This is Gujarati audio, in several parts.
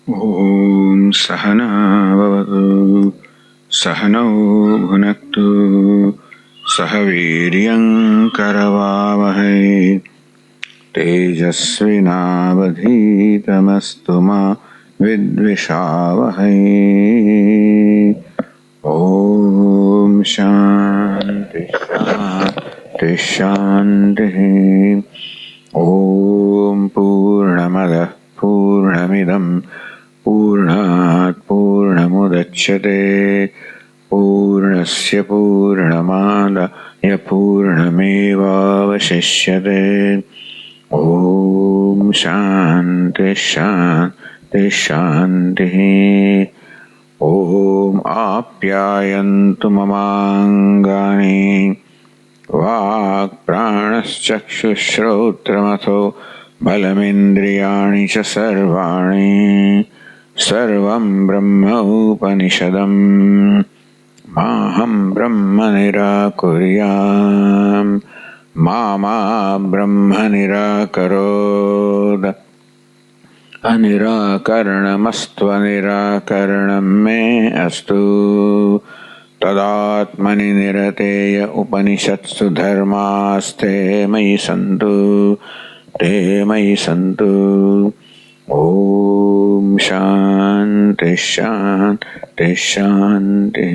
ॐ सहना भवतु सहनौ भुनक्तु सह वीर्यं करवावहै तेजस्विनावधीतमस्तु मा विद्विषावहै। ॐ शान्ति शान्ति शान्तिः। ॐ पूर्णमदः पूर्णमिदं पूर्णात् पूर्णमुदच्यते पूर्णस्य पूर्णमादाय पूर्णमेवावशिष्यते। ॐ शान्ति शान्ति शान्तिः। ॐ आप्यायन्तु ममाङ्गानि वाक्प्राणश्चक्षुश्रोत्रमथो बलमिन्द्रियाणि च सर्वाणि सर्वं ब्रह्म उपनिषदम् माहं ब्रह्म निराकुर्याम् मा ब्रह्म निराकरोत्। अनिराकरणमस्त्वनिराकरणं मे अस्तु। तदात्मनि निरतेय उपनिषत्सु धर्मास्ते मयि सन्तु ते मयि सन्तु। ॐ शान्ति शान्ति शान्तिः।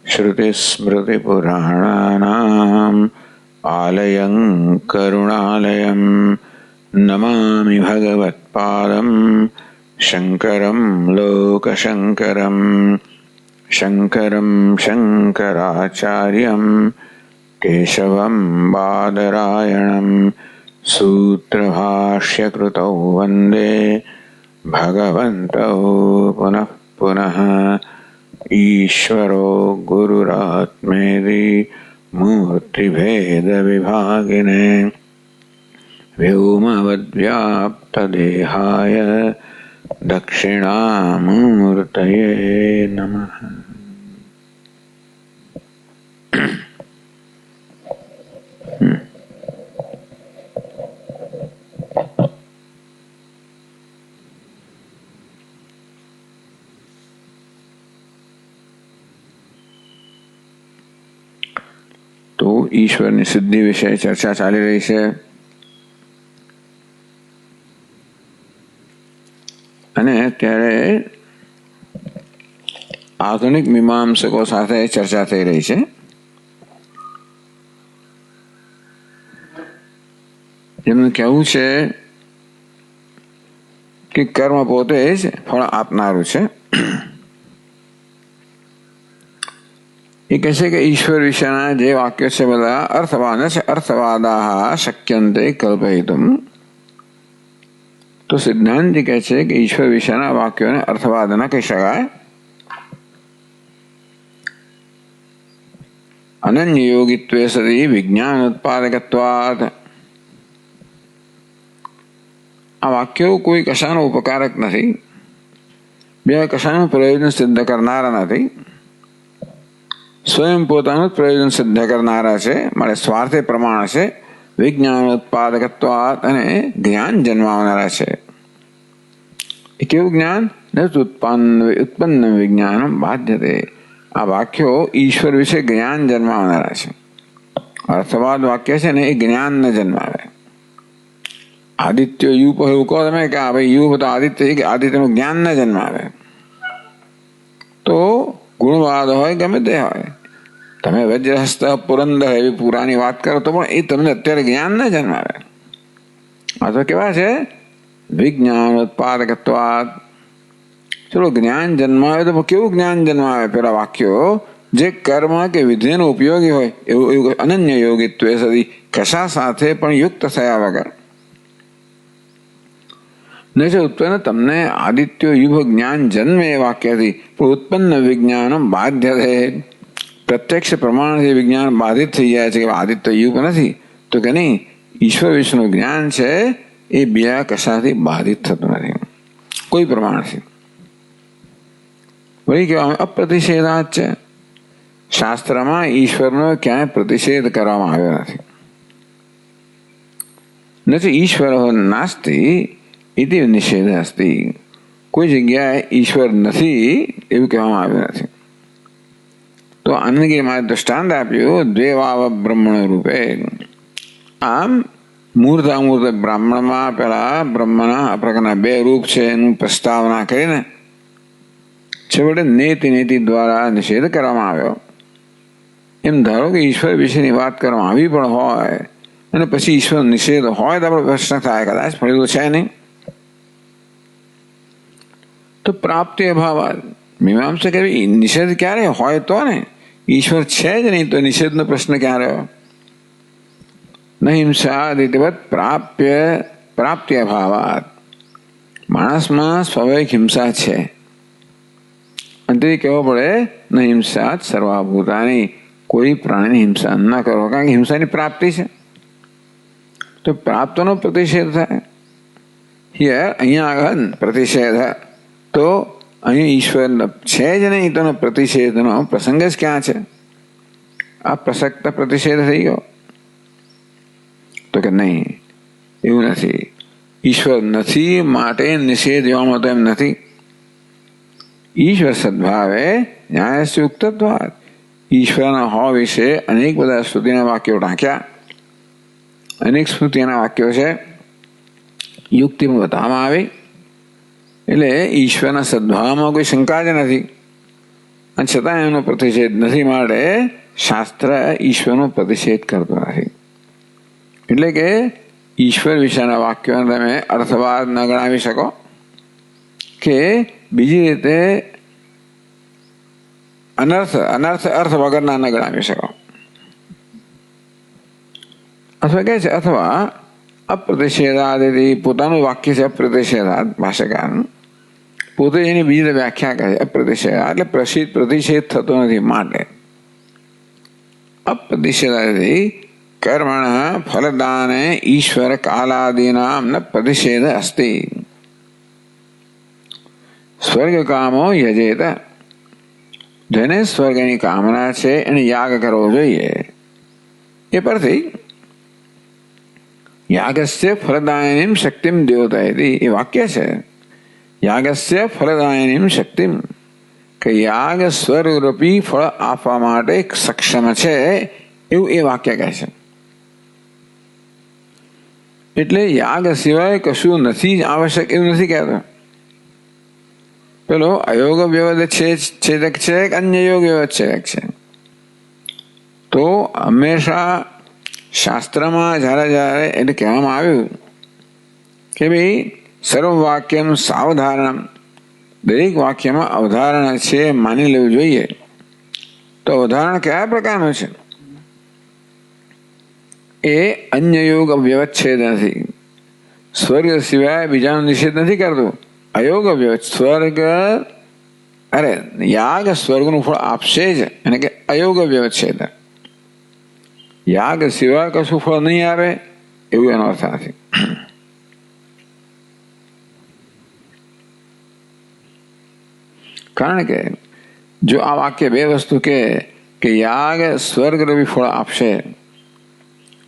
श्रुतिस्मृतिपुराणानाम् आलयं करुणालयं नमामि भगवत्पादं शङ्करं लोकशङ्करं शङ्करं शङ्कराचार्यं केशवं बादरायणं सूत्रभाष्यकृतौ वन्दे भगवन्तौ पुनः पुनः। ईश्वरो गुरुरात्मेति मूर्तिभेदविभागिने व्योमवद्व्याप्तदेहाय दक्षिणामूर्तये नमः। તો ઈશ્વરની સિદ્ધિ વિશે ચર્ચા ચાલી રહી છે અને ત્યારે આધુનિક મીમાંસકો સાથે ચર્ચા થઈ રહી છે જેમનું કહેવું છે કે કર્મ પોતે જ ફળ આપનારું છે। એ કહે છે કે ઈશ્વર વિશેના જે વાક્યો છે બધા અર્થવાદાः શક્યન્તે કલ્પયितुम्। તો સિદ્ધાંતિ કહે છે કે ઈશ્વર વિશેના વાક્યોને અર્થવાદ ન કહી શકાય। અનન્ય યોગિત્વે સતિ વિજ્ઞાન ઉત્પાદકત્વાत्। આ વાક્યો કોઈ કશાનો ઉપકારક નથી, બે કશાનું પ્રયોજન સિદ્ધ કરનારા નથી, સ્વયં પોતાનું જ પ્રયોજન સિદ્ધ કરનારા છે, માટે સ્વાર્થે પ્રમાણ છે, વિજ્ઞાન ઉત્પાદકત્વાत् અને જ્ઞાન જન્માવનારા છે। એ કેવું જ્ઞાન? ઉત્પન્ન વિજ્ઞાન બાધ્યતે। આ વાક્યો ઈશ્વર વિશે જ્ઞાન જન્માવનારા છે। અર્થવાદ વાક્ય છે ને એ જ્ઞાન ન જન્માવે। આદિત્ય યુપ એવું કહો તમે કે આ ભાઈ યુપ તો આદિત્ય, આદિત્યનું જ્ઞાન ન જન્માવે। તો ગુણવાદ હોય ગમે તે હોય, તમે વજ્રહસ્ત પુરંદર એવી પુરાની વાત કરો તો પણ એ તમને અત્યારે જ્ઞાન ન જન્માવે। આ તો કેવા છે? વિજ્ઞાન ઉત્પાદકત્વાत्। ચલો જ્ઞાન જન્માવે તો કેવું જ્ઞાન જન્માવે? પેલા વાક્યો જે કર્મ કે વિધિનો ઉપયોગી હોય એવું અનન્ય યોગિત્વે સદી કશા સાથે પણ યુક્ત થયા વગર ન છે ઉત્પન્ન તમને આદિત્યો યુગ જ્ઞાન જન્મે એ વાક્યથી પણ ઉત્પન્ન વિજ્ઞાન બાધ્યતે। પ્રત્યક્ષ પ્રમાણથી વિજ્ઞાન બાધિત થઈ જાય છે કે આદિત્ય યુગ નથી તો કે નહીં, ઈશ્વર વિશેનું જ્ઞાન છે એ બીજા કશાથી બાધિત થતું નથી કોઈ પ્રમાણથી। વળી કહેવામાં અપ્રતિષેધાત છે। શાસ્ત્રમાં ઈશ્વરનો ક્યાંય પ્રતિષેધ કરવામાં આવ્યો નથી। ઈશ્વર નાસ્તિ ઇતિ નિષેધ અસ્તિ। કોઈ જગ્યાએ ઈશ્વર નથી એવું કહેવામાં આવ્યું નથી. તો આનંદગીરી મહારાજ દ્રષ્ટાંત આપ્યું દ્વેવાવ બ્રહ્મણ રૂપે. આમ મૂર્ત અમૂર્ત બ્રાહ્મણમાં પેલા બ્રહ્મના આ પ્રકારના બે રૂપ છે એનું પ્રસ્તાવના કરીને છેવટે નેતિ દ્વારા નિષેધ કરવામાં આવ્યો. એમ ધારો કે ઈશ્વર વિશેની વાત કરવામાં આવી પણ હોય અને પછી ઈશ્વર નિષેધ હોય તો આપણો પ્રશ્ન થાય કદાચ પણ એવું છે નહીં. તો પ્રાપ્તિ અભાવ મીમાંસા કે નિષેધ ક્યારે હોય તો ને ઈશ્વર છે જ નહીં તો નિષેધનો પ્રશ્ન ક્યાં રહ્યો? ન હિંસા દિતવત પ્રાપ્તિ અભાવાત. માણસમાં સ્વાભાવિક હિંસા છે અને તે કહેવો પડે ન હિંસા સર્વભૂતાની, કોઈ પ્રાણીની હિંસા ન કરો કારણ કે હિંસાની પ્રાપ્તિ છે. તો પ્રાપ્તનો પ્રતિષેધ થાય અહીંયા આગળ પ્રતિષેધ. તો અહીં ઈશ્વર છે જ નહીં તો પ્રતિષેધનો પ્રસંગ જ ક્યાં છે? આ પ્રસક્ત પ્રતિષેધ થઈ ગયો. તો કે નહીં એવું નથી. ઈશ્વર નથી માટે નિષેધ એવામાં તો એમ નથી. ઈશ્વર સદભાવે ન્યાયસ્ય ઉક્તત્વાત. ઈશ્વરના હોવા વિશે અનેક બધા સ્તુતિના વાક્યો ટાંક્યા, અનેક સ્મૃતિના વાક્યો છે, યુક્તિમાં બતાવવામાં આવી. એટલે ઈશ્વરના સદભાવમાં કોઈ શંકા જ નથી અને છતાં એનો પ્રતિષેધ નથી માટે શાસ્ત્ર ઈશ્વરનો પ્રતિષેધ કરતો નથી. એટલે કે ઈશ્વર વિશેના વાક્યોને તમે અર્થવાદ ન ગણાવી શકો કે બીજી રીતે અર્થ વગરના ન ગણાવી શકો. અથવા કહે છે અથવા અપ્રતિષેધાદ પોતાનું વાક્ય છે અપ્રતિષેધાદ. ભાષ્યકાર પોતે એની બીજી રીતે વ્યાખ્યા કરે અપ્રતિષેધાદ એટલે પ્રતિષેધ થતો નથી માટે. અપ્રતિષેધાદ કર્મણ ફલદાને ઈશ્વર કાલાદીનામ ન પ્રતિષેધ અસ્તિ. સ્વર્ગ કામો યજેત. જેને સ્વર્ગની કામના છે એને યાગ કરવો જોઈએ. એ પરથી યાગસ્ય ફલદાયનીમ શક્તિમ દ્યોતયતિ એ વાક્ય છે. યાગસ્ય ફલદાયનીમ શક્તિમ કે યાગ સ્વર્ગરૂપી ફળ આપવા માટે સક્ષમ છે એવું એ વાક્ય કહે છે. એટલે યાગ સિવાય કશું નથી આવશ્યક એવું નથી કહેતો. પેલો અયોગ વ્યવધ છેદક છે કે અન્ય યોગ વ્યવધ છેદક છે. તો હંમેશા શાસ્ત્રમાં જ્યારે એટલે કહેવામાં આવ્યું કે ભાઈ સર્વ વાક્યમ સાવધારણ, દરેક વાક્યમાં અવધારણ છે માની લેવું જોઈએ. તો અવધારણ કયા પ્રકારનું છે? એ અન્ય યોગ વ્યવચ્છેદ નથી. સ્વર્ગ સિવાય બીજાનો નિષેધ નથી કરતું. અયોગ સ્વર્ગ યાગ સ્વર્ગનું ફળ આપશે જ એને કે અયોગ વ્યવચ્છેદ. યાગ સિવાય કશું ફળ નહીં આવે એવું એનો અર્થ નથી. કારણ કે જો આ વાક્ય બે વસ્તુ કે યાગ સ્વર્ગરૂપી ફળ આપશે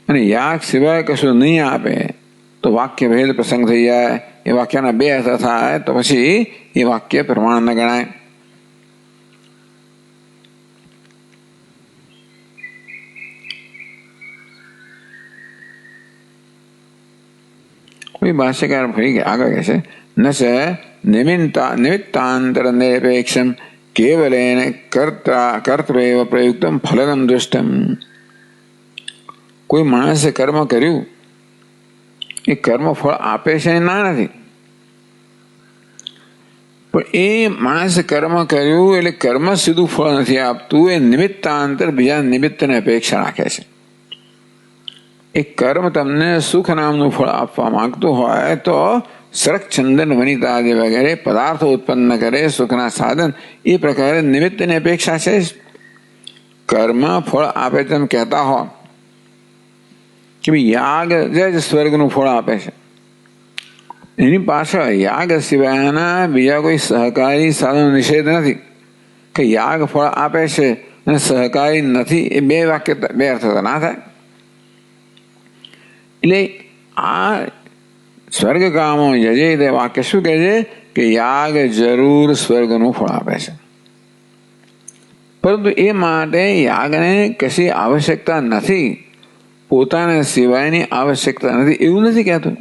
અને યાગ સિવાય કશું નહીં આપે તો વાક્ય ભેદ પ્રસંગ થઈ જાય. એ વાક્યના બે અર્થ થાય તો પછી એ વાક્ય પ્રમાણ ન ગણાય. કોઈ ભાષ્યકાર ફરી આગળ કહે છે ન ચ નિમિત્તાંતર નિરપેક્ષમ કેવલેન કર્તવ્ય પ્રયુક્તમ ફલનમ દૃષ્ટમ. કોઈ માણસે કર્મ કર્યું એ કર્મ ફળ આપે છે ના નથી, પણ એ માણસે કર્મ કર્યું એટલે કર્મ સીધું ફળ નથી આપતું. એ નિમિત્તાંતર બીજા નિમિત્તને અપેક્ષા રાખે છે. એ કર્મ તમને સુખ નામનું ફળ આપવા માંગતું હોય તો સરક ચંદન વનિતા વગેરે પદાર્થો ઉત્પન્ન કરે સુખના સાધન, એ પ્રકારે નિમિત્તની અપેક્ષા છે. કર્મ ફળ આપે તેમ કહેતા હો કે યાગ જ સ્વર્ગનું ફળ આપે છે. એની પાછળ યાગ સિવાયના બીજા કોઈ સહકારી સાધનો નિષેધ નથી. કે યાગ ફળ આપે છે અને સહકારી નથી એ બે વાક્ય બે અર્થ ના થાય. એટલે આ સ્વર્ગ કામો યજે તે વાક્ય શું કહે છે કે યાગ જરૂર સ્વર્ગનું ફળ આપે છે, પરંતુ એ માટે યાગને કશી આવશ્યકતા નથી, પોતાના સિવાયની આવશ્યકતા નથી એવું નથી કહેતું.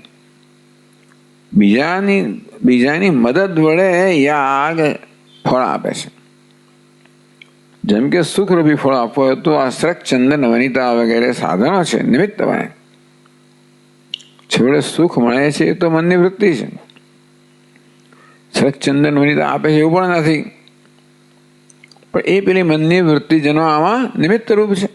બીજાની મદદ વડે યાગ ફળ આપે છે. જેમ કે સુખરૂપી ફળ આપવો હોય તો આ શ્રક, ચંદન, વનિતા વગેરે સાધનો છે, નિમિત્ત બને. છેવટે સુખ મળે છે એ તો મનની વૃત્તિ છે. શ્રક, ચંદન, વનિતા આપે છે એવું પણ નથી, પણ એ પેલી મનની વૃત્તિ જન્મવામાં નિમિત્ત રૂપ છે.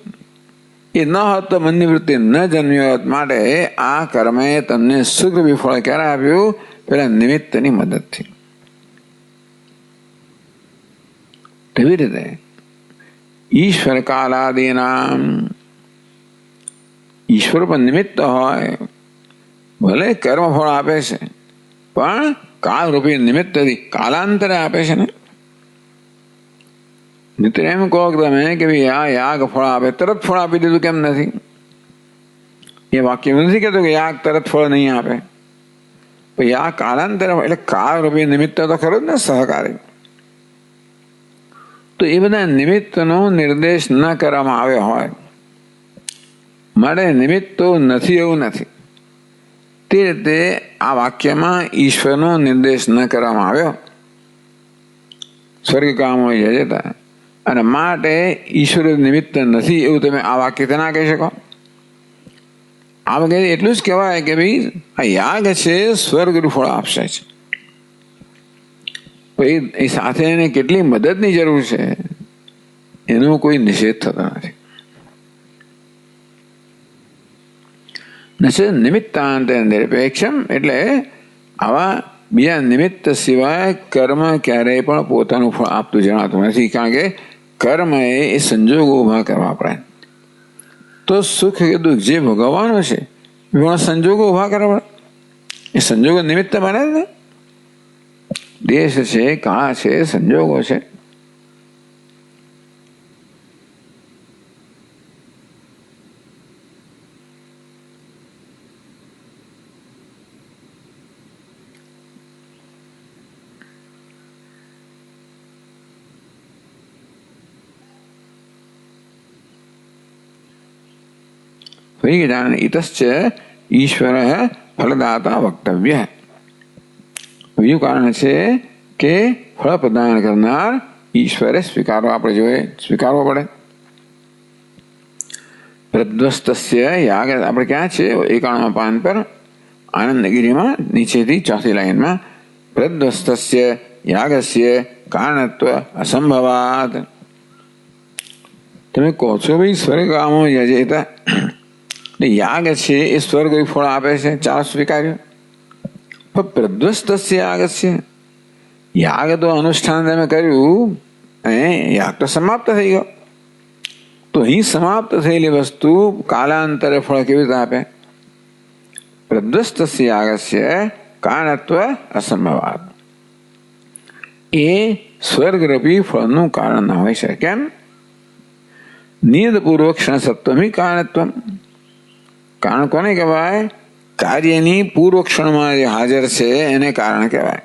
એ ન હોત તો મનની વૃત્તિ ન જન્મી હોત. માટે આ કર્મે તમને સુખરૂપી ફળ ક્યારે આપ્યું? પેલા નિમિત્તની મદદથી. કેવી રીતે? ઈશ્વર કાલાદિનામ, ઈશ્વર પણ નિમિત્ત હોય, ભલે કર્મ ફળ આપે છે પણ કાળરૂપી નિમિત્તથી કાલાંતરે આપે છે ને. મિત્ર એમ કહો તમે કે ભાઈ આ યાગ ફળ આપે, તરત ફળ આપી દીધું કેમ નથી? એ વાક્ય નથી કહેતું કે યાગ તરત ફળ નહીં આપે, પણ યાગ કાલાંતરે એટલે કાળરૂપી નિમિત્ત તો ખરું જ ને, સહકારી. તો એ બધા નિમિત્તનો નિર્દેશ ન કરવામાં આવ્યો હોય માટે નિમિત્ત તો નથી એવું નથી. તે રીતે આ વાક્યમાં ઈશ્વરનો નિર્દેશ ન કરવામાં આવ્યો, સ્વર્ગ કામો યજેતા, અને માટે ઈશ્વર નિમિત્ત નથી એવું તમે આ વાક્યથી ના કહી શકો. આ વગેરે એટલું જ કહેવાય કે ભાઈ આ યાગ છે સ્વર્ગનું ફળ આપશે છે, એ સાથે એને કેટલી મદદની જરૂર છે એનો કોઈ નિષેધ થતો નથી. નિમિત્તાંત નિરપેક્ષમ એટલે આવા બીજા નિમિત્ત સિવાય કર્મ ક્યારેય પણ પોતાનું ફળ આપતું જણાતું નથી. કારણ કે કર્મ એ સંજોગો ઉભા કરવા પડે. તો સુખ કે દુઃખ જે ભોગવવાનું છે એમાં સંજોગો ઉભા કરવા પડે. એ સંજોગો નિમિત્ત બને ને. દેશ છે, કાળ છે, સંજોગો છે. ઇતશ્ચ ઈશ્વર ફલદાતા વક્તવ્ય. બીજું કારણ છે કે ફળ પ્રદાન કરનાર ઈશ્વરે સ્વીકારવો પડે. પ્રધ્વસ્તસ્ય યાગ, આપણે ક્યાં છે? 91 પર આનંદગીરીમાં નીચેથી ચોથી લાઈનમાં પ્રધ્વસ્તસ્ય યાગસ્ય કારણત્વ અસંભવાત. તમે કહો છો ભાઈ સ્વર્ગામો યજેતા, યાગ છે એ સ્વર્ગ ફળ આપે છે, ચાર સ્વીકાર્યું. પણ પ્રધ્વસ્તસ્ય યાગસ્ય, યાગ તો અનુષ્ઠાન તમે કર્યું અને યાગ તો સમાપ્ત થઈ ગયો. તો અહીં સમાપ્ત થયેલી વસ્તુ કાલાંતરે ફળ કેવી રીતે આપે? પ્રધ્વસ્તસ્ય યાગસ્ય કારણત્વ અસંભવાત. એ સ્વર્ગરૂપી ફળનું કારણ ના હોય છે. કેમ? નિયતપૂર્વક ક્ષણ સત્વમી કારણત્વ. કારણ કોને કહેવાય? કાર્યની પૂર્વ ક્ષણમાં જે હાજર છે એને કારણ કહેવાય.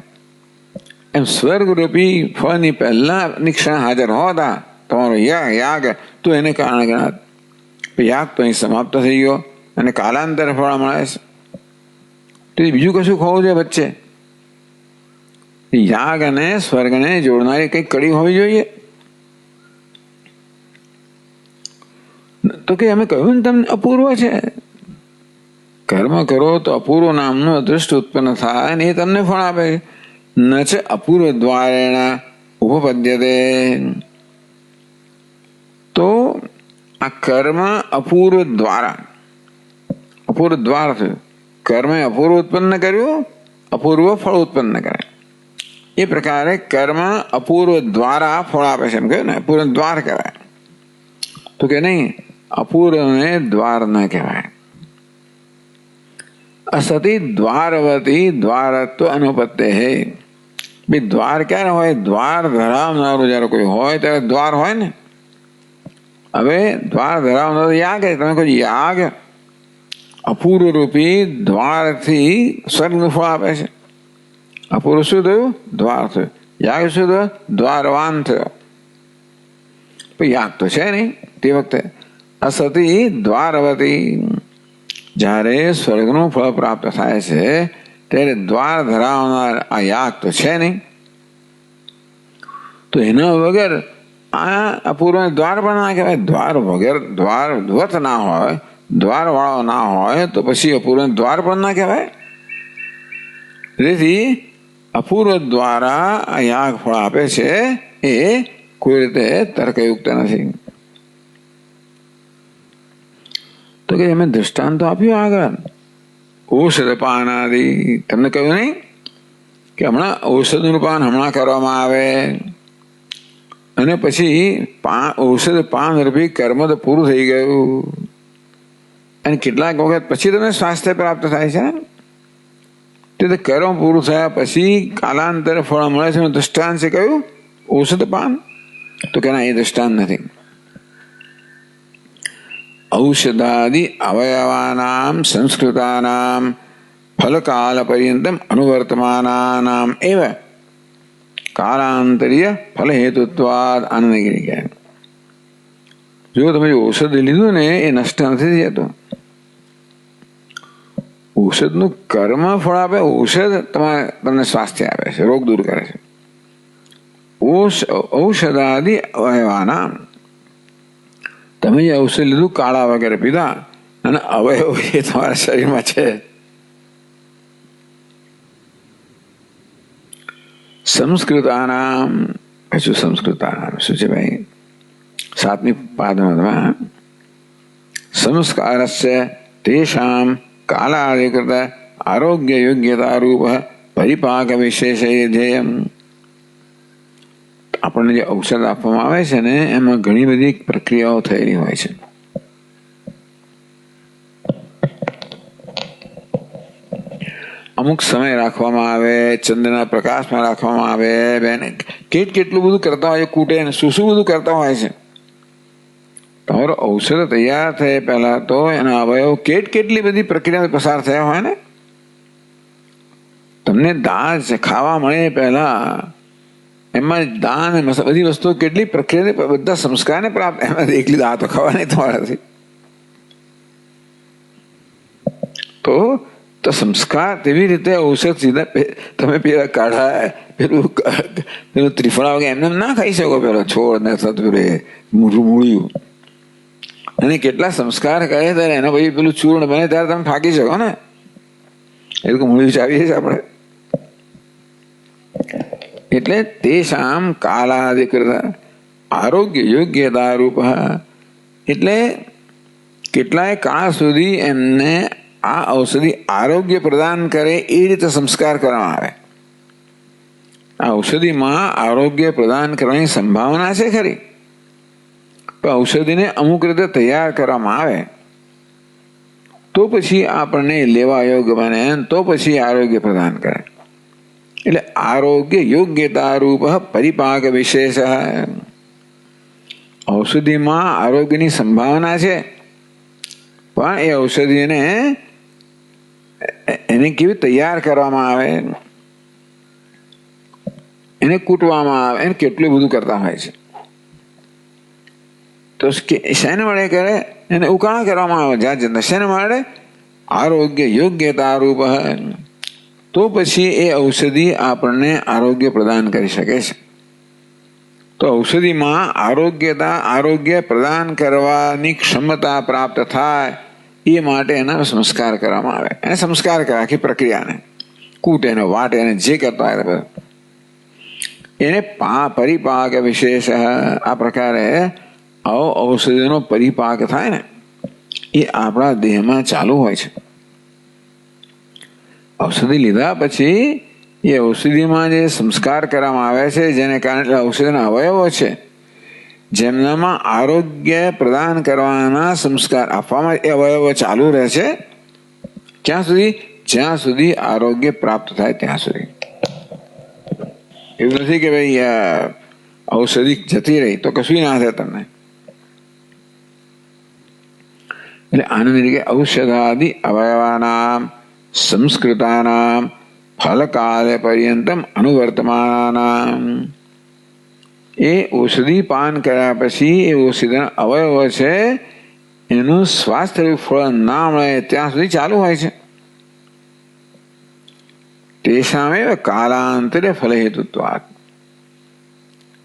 એમ સ્વર્ગરૂપી ફળની પહેલાની ક્ષણ હાજર હોતા તમારો યાગ તો એને કારણ ગણાત. યાગ તો અહીં સમાપ્ત થઈ ગયો અને કાલાંતરે ફળ મળે છે. તો બીજું કશું ખોવું છે વચ્ચે? યાગ અને સ્વર્ગને જોડનારી કઈ કડી હોવી જોઈએ. તો કે અમે કહ્યું ને તમને અપૂર્વ છે. કર્મ કરો તો અપૂર્વ નામનું અદૃષ્ટ ઉત્પન્ન થાય અને એ તમને ફળ આપે. ન છે અપૂર્વ દ્વારેણ ઉપપદ્યતે. તો આ કર્મ અપૂર્વ દ્વારા, અપૂર્વ દ્વાર થયું. કર્મે અપૂર્વ ઉત્પન્ન કર્યું, અપૂર્વ ફળ ઉત્પન્ન કરે. એ પ્રકારે કર્મ અપૂર્વ દ્વારા ફળ આપે છે. એમ કહ્યું ને, અપૂર્વ દ્વાર કહેવાય. તો કે નહીં, અપૂર્વને દ્વાર ન કહેવાય. અસતી દ્વારવતી દ્વારત્વ અનુપત્તે હે. ભાઈ દ્વાર ક્યારે હોય? દ્વાર ધરાવનારું જયારે કોઈ હોય ત્યારે દ્વાર હોય ને. હવે દ્વાર ધરાવનારું યાગ, તમે કહો યાગ અપૂર્વ રૂપી દ્વારથી સ્વર્ગનું ફળ આપે છે. અપૂર્વ શું થયું? દ્વાર થયું. યાગ શું થયો? દ્વારવાન થયો. યાગ તો છે નહીં તે વખતે. અસતી દ્વારવતી. જ્યારે સ્વર્ગનું ફળ પ્રાપ્ત થાય છે ત્યારે દ્વાર ધરાવનાર આ યાગ તો છે નહીં. તો એના વગર આ અપૂર્વ દ્વાર પણ ના કહેવાય. દ્વાર વગર દ્વાર દ્વત ના હોય, દ્વાર વાળો ના હોય તો પછી અપૂર્વ દ્વાર પણ ના કહેવાય. તેથી અપૂર્વ દ્વારા આ યાગ ફળ આપે છે એ કોઈ રીતે તર્કયુક્ત નથી. તો કે અમે દૃષ્ટાંતો આપ્યું આગળ. ઔષધ પાનાદિ તમને કહ્યું નહીં કે હમણાં ઔષધનું પાન હમણાં કરવામાં આવે અને પછી ઔષધ પાન રૂપી કર્મ તો પૂરું થઈ ગયું અને કેટલાક વખત પછી તમને સ્વાસ્થ્ય પ્રાપ્ત થાય છે. તે કર્મ પૂરું થયા પછી કાલાંતરે ફળ મળે છે. દૃષ્ટાંત છે કયું? ઔષધ પાન. તો કે ના, એ દૃષ્ટાંત નથી. ઔષધાદિ અવયવાનામ સંસ્કૃતાનામ ફલકાલ પર્યંતમ અનુવર્તમાનાનામ એવ કાલાંતરીય ફલ હેતુત્વાદ આનંદગીરી કહે. જો તમે ઔષધ લીધું ને એ નષ્ટ નથી થતું. ઔષધનું કર્મ ફળ આપે. ઔષધ તમને સ્વાસ્થ્ય આપે છે, રોગ દૂર કરે છે. ઔષધાદિ અવયવાના, તમે જે ઔષધ લીધું કાળા વગેરે પીધા અને અવયવ એ તમારા શરીરમાં છે. સંસ્કૃતાનામ, શું સંસ્કૃતાનામ શું છે ભાઈ? 7મી પાદમાં સંસ્કારસ્ય તેષામ કાલાધિકૃત આરોગ્ય યોગ્યતા રૂપ પરિપાક વિશેષ ધ્યેયમ. આપણને જે ઔષધ આપવામાં આવે છે ને એમાં ઘણી બધી પ્રક્રિયાઓ થયેલી હોય છે. અમુક સમય રાખવામાં આવે, ચંદ્રના પ્રકાશમાં રાખવામાં આવે, બેન કેટલું બધું કરતા હોય, કૂટે શું બધું કરતા હોય છે. તમારો ઔષધ તૈયાર થાય પહેલા તો એના અવયવ કેટલી બધી પ્રક્રિયા પસાર થયા હોય ને. તમને દાળ ખાવા મળે પહેલા એમાં દાન બધી વસ્તુઓ કેટલી પ્રક્રિયા, બધા સંસ્કારને પ્રાપ્ત. એમાં એકલી દાળ તો ખાવા નહીં તમારાથી. તો સંસ્કાર તેવી રીતે ઔષધ સીધા તમે પેલા કાઢા પેલું ત્રિફળા વગેરે એમને ના ખાઈ શકો. પેલો છોડ ને થતું મૂળ્યું અને કેટલા સંસ્કાર કરે ત્યારે એના પછી પેલું ચૂર્ણ બને ત્યારે તમે થાકી શકો ને. એ તો મૂળ્યું ચાવીએ છીએ આપણે. એટલે તે શામ કાલાધિકૃત આરોગ્ય યોગ્યતા રૂપ. એટલે કેટલાય કાળ સુધી એમને આ ઔષધિ આરોગ્ય પ્રદાન કરે એ રીતે સંસ્કાર કરવામાં આવે. આ ઔષધિમાં આરોગ્ય પ્રદાન કરવાની સંભાવના છે ખરી, પણ ઔષધિને અમુક રીતે તૈયાર કરવામાં આવે તો પછી આપણને લેવા યોગ્ય બને, તો પછી આરોગ્ય પ્રદાન કરે. એટલે આરોગ્ય યોગ્યતા રૂપ પરિપાક વિશેષ. ઔષધિમાં આરોગ્યની સંભાવના છે પણ એ ઔષધિને એને કેવી તૈયાર કરવામાં આવે, એને કૂટવામાં આવે, એને કેટલું બધું કરતા હોય છે. તો શેને મળે કરે? એને ઉકાળા કરવામાં આવે. જ્યાં શેને મળે? આરોગ્ય યોગ્યતા રૂપ. તો પછી એ ઔષધિ આપણને આરોગ્ય પ્રદાન કરી શકે છે. તો ઔષધિમાં આરોગ્ય પ્રદાન કરવાની ક્ષમતા પ્રાપ્ત થાય એ માટે એના સંસ્કાર કરવામાં આવે. એને સંસ્કાર કરે આખી પ્રક્રિયાને, કૂટે ને વાટે એને જે કરતા હોય એને પરિપાક વિશેષ. આ પ્રકારે ઔષધિનો પરિપાક થાય ને એ આપણા દેહમાં ચાલુ હોય છે. ઔષધિ લીધા પછી એ ઔષધિમાં જે સંસ્કાર કરવામાં આવે છે જેને કારણે ઔષધિના અવયવો છે જેમનામાં આરોગ્ય પ્રદાન કરવાના સંસ્કાર આપવામાં એ અવયવો ચાલુ રહે છે. ક્યાં સુધી? જ્યાં સુધી આરોગ્ય પ્રાપ્ત થાય ત્યાં સુધી. એવું નથી કે ભાઈ ઔષધિ જતી રહી તો કશું ના થાય તમને. એટલે આનંદ તરીકે ઔષધાદિ અવયવાનામ સંસ્કૃતાનામ ફલકાલ પર્યંતમ અનુવર્તમાનાનામ. એ ઔષધિ પાન કર્યા પછી એ ઔષધિના અવયવ છે એનું સ્વાસ્થ્ય ફળ ના મળે ત્યાં સુધી ચાલુ હોય છે. તેષામેવ કાલાંતરે ફલ હેતુત્વાત.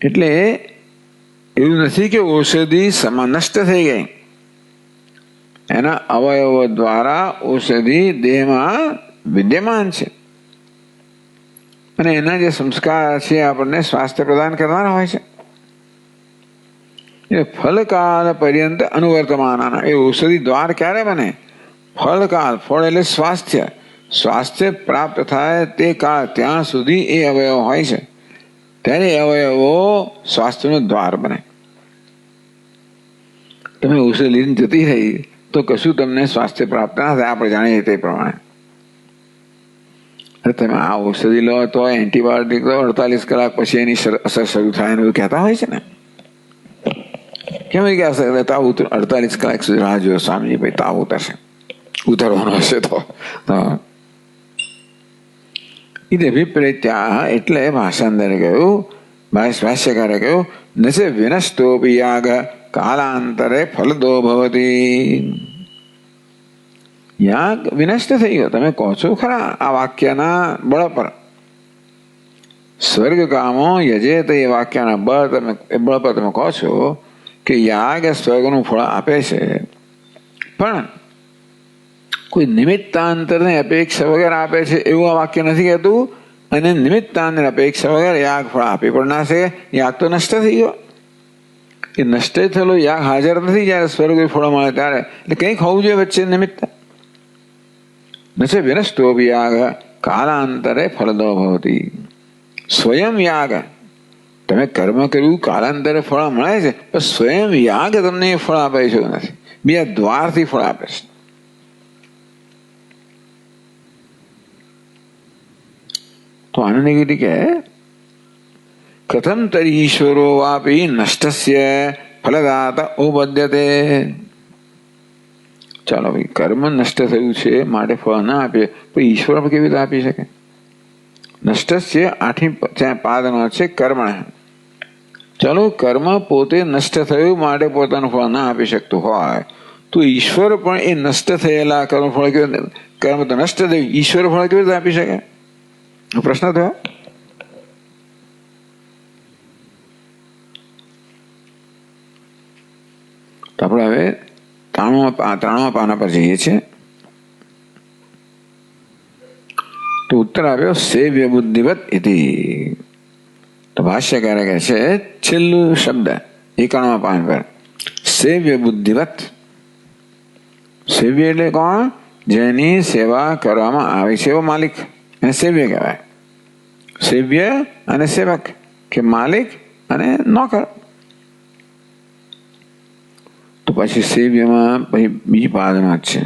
એટલે એવું નથી કે ઔષધિ નષ્ટ થઈ ગઈ, એના અવયવો દ્વારા ઔષધિ દેહમાં વિદ્યમાન છે અને એના જે સંસ્કાર છે આપણને સ્વાસ્થ્ય પ્રદાન કરવાના હોય છે. એ ફલકાલ પર્યંત અનુવર્તમાના. એ ઔષધિ દ્વાર ક્યારે બને? ફલકાલ. ફળ એટલે સ્વાસ્થ્ય. સ્વાસ્થ્ય પ્રાપ્ત થાય તે કાળ ત્યાં સુધી એ અવયવ હોય છે, ત્યારે એ અવયવો સ્વાસ્થ્યનું દ્વાર બને. તમે ઔષધિ લઈને જતી રહી તો કશું તમને સ્વાસ્થ્ય પ્રાપ્ત ના થાય, આપણે જાણીએ તે પ્રમાણે. તમે આ ઔષધિ લો તો એન્ટીબાયોટિક લો 48 કલાક પછી એની અસર શરૂ થાય એવું કહેતા હોય છે ને. કેમ કે અસર તાવ 48 કલાક સુધી રાહ જોયો સ્વામીજી, ભાઈ તાવ ઉતરશે, ઉતરવાનો હશે તો એ વિપરીત્યા. એટલે ભાષાંતરે કહ્યું, ભાષ્યકારે કહ્યું, નચે વિનષ્ટોપી યાગ કાલાંતરે ફલદો ભવતી. યાગ વિનષ્ટ થઈ ગયો. તમે કહો છો ખરા આ વાક્યના બળ પર, સ્વર્ગ કામો યજેત, એ વાક્યના બળ પર તમે કહો છો કે યાગ સ્વર્ગનું ફળ આપે છે, પણ કોઈ નિમિત્તાંતરની અપેક્ષા વગર આપે છે એવું આ વાક્ય નથી કહેતું. અને નિમિત્તાંતની અપેક્ષા વગર યાગ ફળ આપી પણ ના શકે. યાગ તો નષ્ટ થઈ ગયો. એ નષ્ટ થયેલો યાગ હાજર નથી જયારે સ્વર્ગ ફળ મળે ત્યારે. એટલે કંઈક હોવું જોઈએ વચ્ચે નિમિત્ત. નચે વિનષ્ટોપી યાગ કાલાંતરે ફલદો ભવતી. સ્વયં યાગ, તમે કર્મ કર્યું કાલાંતરે ફળ મળે છે, પણ સ્વયં યાગ તમને એ ફળ આપે છે નથી, બીજા દ્વારથી ફળ આપે છે. તો આનંદ ગીરી કે કથમ તરી ઈશ્વરો વાપી નષ્ટસ્ય ફલદાત ઉપદ્યતે. ચાલો ભાઈ, કર્મ નષ્ટ થયું છે માટે ફળ ના આપે, પણ ઈશ્વર કેવી રીતે આપી શકે? નષ્ટસ્ય 8મી પાદનો છે કર્મ. ચાલો, કર્મ પોતે નષ્ટ થયું માટે પોતાનું ફળ ના આપી શકતું હોય તો ઈશ્વર પણ એ નષ્ટ થયેલા કર્મ ફળ કર્મ તો નષ્ટ થયું, ઈશ્વર ફળ કેવી રીતે આપી શકે? પ્રશ્ન થયો. તો આપણે હવે 93મા પાના પર જઈએ છીએ. તો ઉત્તર આવ્યો સેવ્ય બુદ્ધિવત ઇતિ. તો ભાષ્યકારે કહે છે છેલ્લું શબ્દ 91મા પાન પર, સેવ્ય બુદ્ધિવત. સેવ્ય એટલે કોણ? જેની સેવા કરવામાં આવે છે એવો માલિક, એને સેવ્ય કહેવાય. સેવ્ય અને સેવક, કે માલિક અને નોકર. તો પછી સેવ્યમાં પછી બીજી પાદમાં જ છે,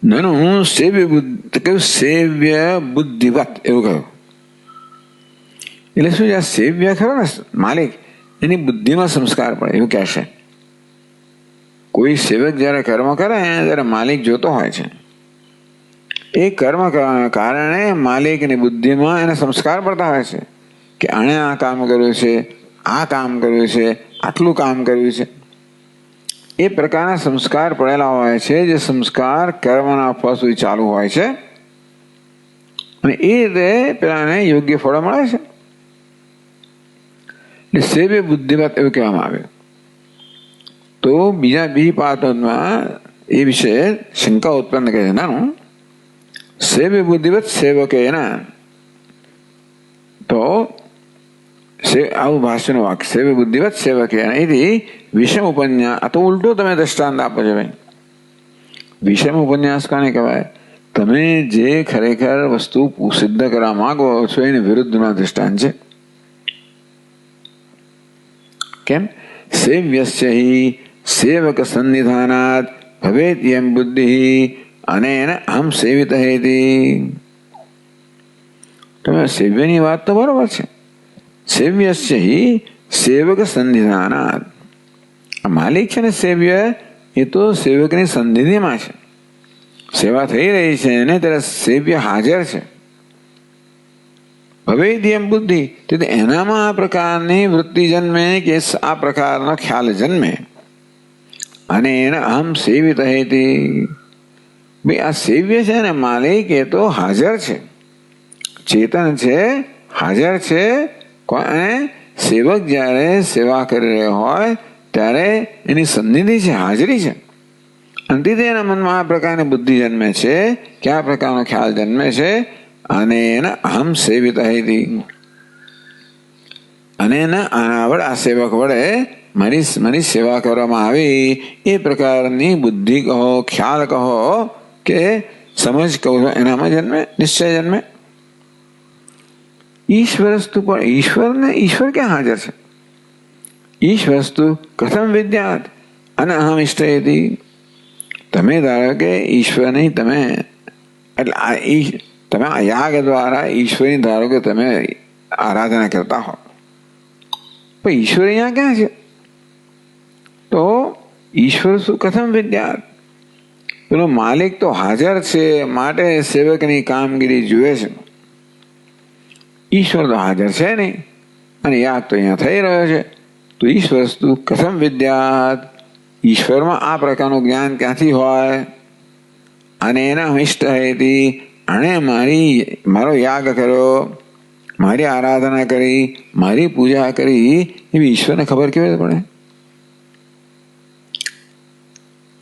નાનું સેવ્ય બુદ્ધિ કહ્યું, સેવ્ય બુદ્ધિવત એવું કહ્યું. એટલે શું છે? આ સેવ્ય ખરો ને માલિક, એની બુદ્ધિમાં સંસ્કાર પડે એવું કહેશે. કોઈ સેવક જયારે કર્મ કરે ત્યારે માલિક જોતો હોય છે. એ કર્મ કરવાના કારણે માલિકની બુદ્ધિમાં એને સંસ્કાર પડતા હોય છે કે આણે આ કામ કર્યું છે, આ કામ કર્યું છે, આટલું કામ કર્યું છે. એ પ્રકારના સંસ્કાર પડેલા હોય છે, જે સંસ્કાર કર્મના ફળ સુધી ચાલુ હોય છે અને એ રીતે પેલાને યોગ્ય ફળ મળે છે. એટલે સેવ્ય બુદ્ધિવત એવું કહેવામાં આવ્યું. તો બીજી પાદમાં એ વિશે શંકા ઉત્પન્ન કરે છે. નાનું સેવ્ય બુદ્ધિવત સેવકેના. તો આવું ભાષ્યનું વાક્ય, સેવ્ય બુદ્ધિવત સેવકેના. એથી વિષમ ઉપન્યાસ. આ તો ઉલટું તમે દ્રષ્ટાંત આપો છો ભાઈ. વિષમ ઉપન્યાસ કોને કહેવાય? તમે જે ખરેખર વસ્તુ સિદ્ધ કરવા માંગો છો એની વિરુદ્ધના દ્રષ્ટાંત છે. કેમ? સેવ્યસ્ય હિ સેવક સન્નિધાનાત ભવેત યમ બુદ્ધિ અનેન અહમ સેવિત હેતિ. તમે સેવ્યની વાત તો બરોબર છે. સેવ્યસ્ય હિ સેવક સન્નિધાનાત. માલિક છે ને સેવ્ય, એ તો સેવકની સંધિમાં છે. સેવા થઈ રહી છે અને ત્યારે સેવ્ય હાજર છે. ભવેદ્યમ બુદ્ધિ, તેથી એનામાં આ પ્રકારની વૃત્તિ જન્મે કે આ પ્રકારનો ખ્યાલ જન્મે. અને એને અહમ સેવિત હતી, ભાઈ આ સેવ્ય છે ને માલિક એ તો હાજર છે, ચેતન છે, હાજર છે. અને સેવક જ્યારે સેવા કરી રહ્યો હોય ત્યારે એની સન્નિધિ છે, હાજરી છે. અને તેથી એના મનમાં આ પ્રકારની બુદ્ધિ જન્મે છે કે આ પ્રકારનો ખ્યાલ જન્મે છે. અને એને અહમ સેવિત હતી, અને આના વડે આ સેવક વડે મારી સેવા કરવામાં આવી એ પ્રકારની બુદ્ધિ કહો, ખ્યાલ કહો કે સમજ કહો, એનામાં જન્મે, નિશ્ચય જન્મે. ઈશ્વરસ્તુ, પણ ઈશ્વર ક્યાં હાજર છે? ઈશ્વરસ્તુ કથમ વિદ્યાત અને અહમ ઇષ્ટયતિ. તમે ધારો કે ઈશ્વરની તમે એટલે તમે આ યાગ દ્વારા ઈશ્વરની ધારો કે તમે આરાધના કરતા હો, પણ ઈશ્વર અહીંયા ક્યાં છે? તો ઈશ્વર શું કથમ વિદ્યાત, પેલો માલિક તો હાજર છે, માટે સેવકની કામગીરી જુએ છે. ઈશ્વર તો હાજર છે નહીં, અને યાગ તો અહીંયા થઈ રહ્યો છે. તો ઈશ્વર વસ્તુ કથમ વિદ્યાત, ઈશ્વરમાં આ પ્રકારનું જ્ઞાન ક્યાંથી હોય? અને એના ઇષ્ટ હતી, આણે મારો યાગ કર્યો, મારી આરાધના કરી, મારી પૂજા કરી, એવી ઈશ્વરને ખબર કેવી રીતે પડે?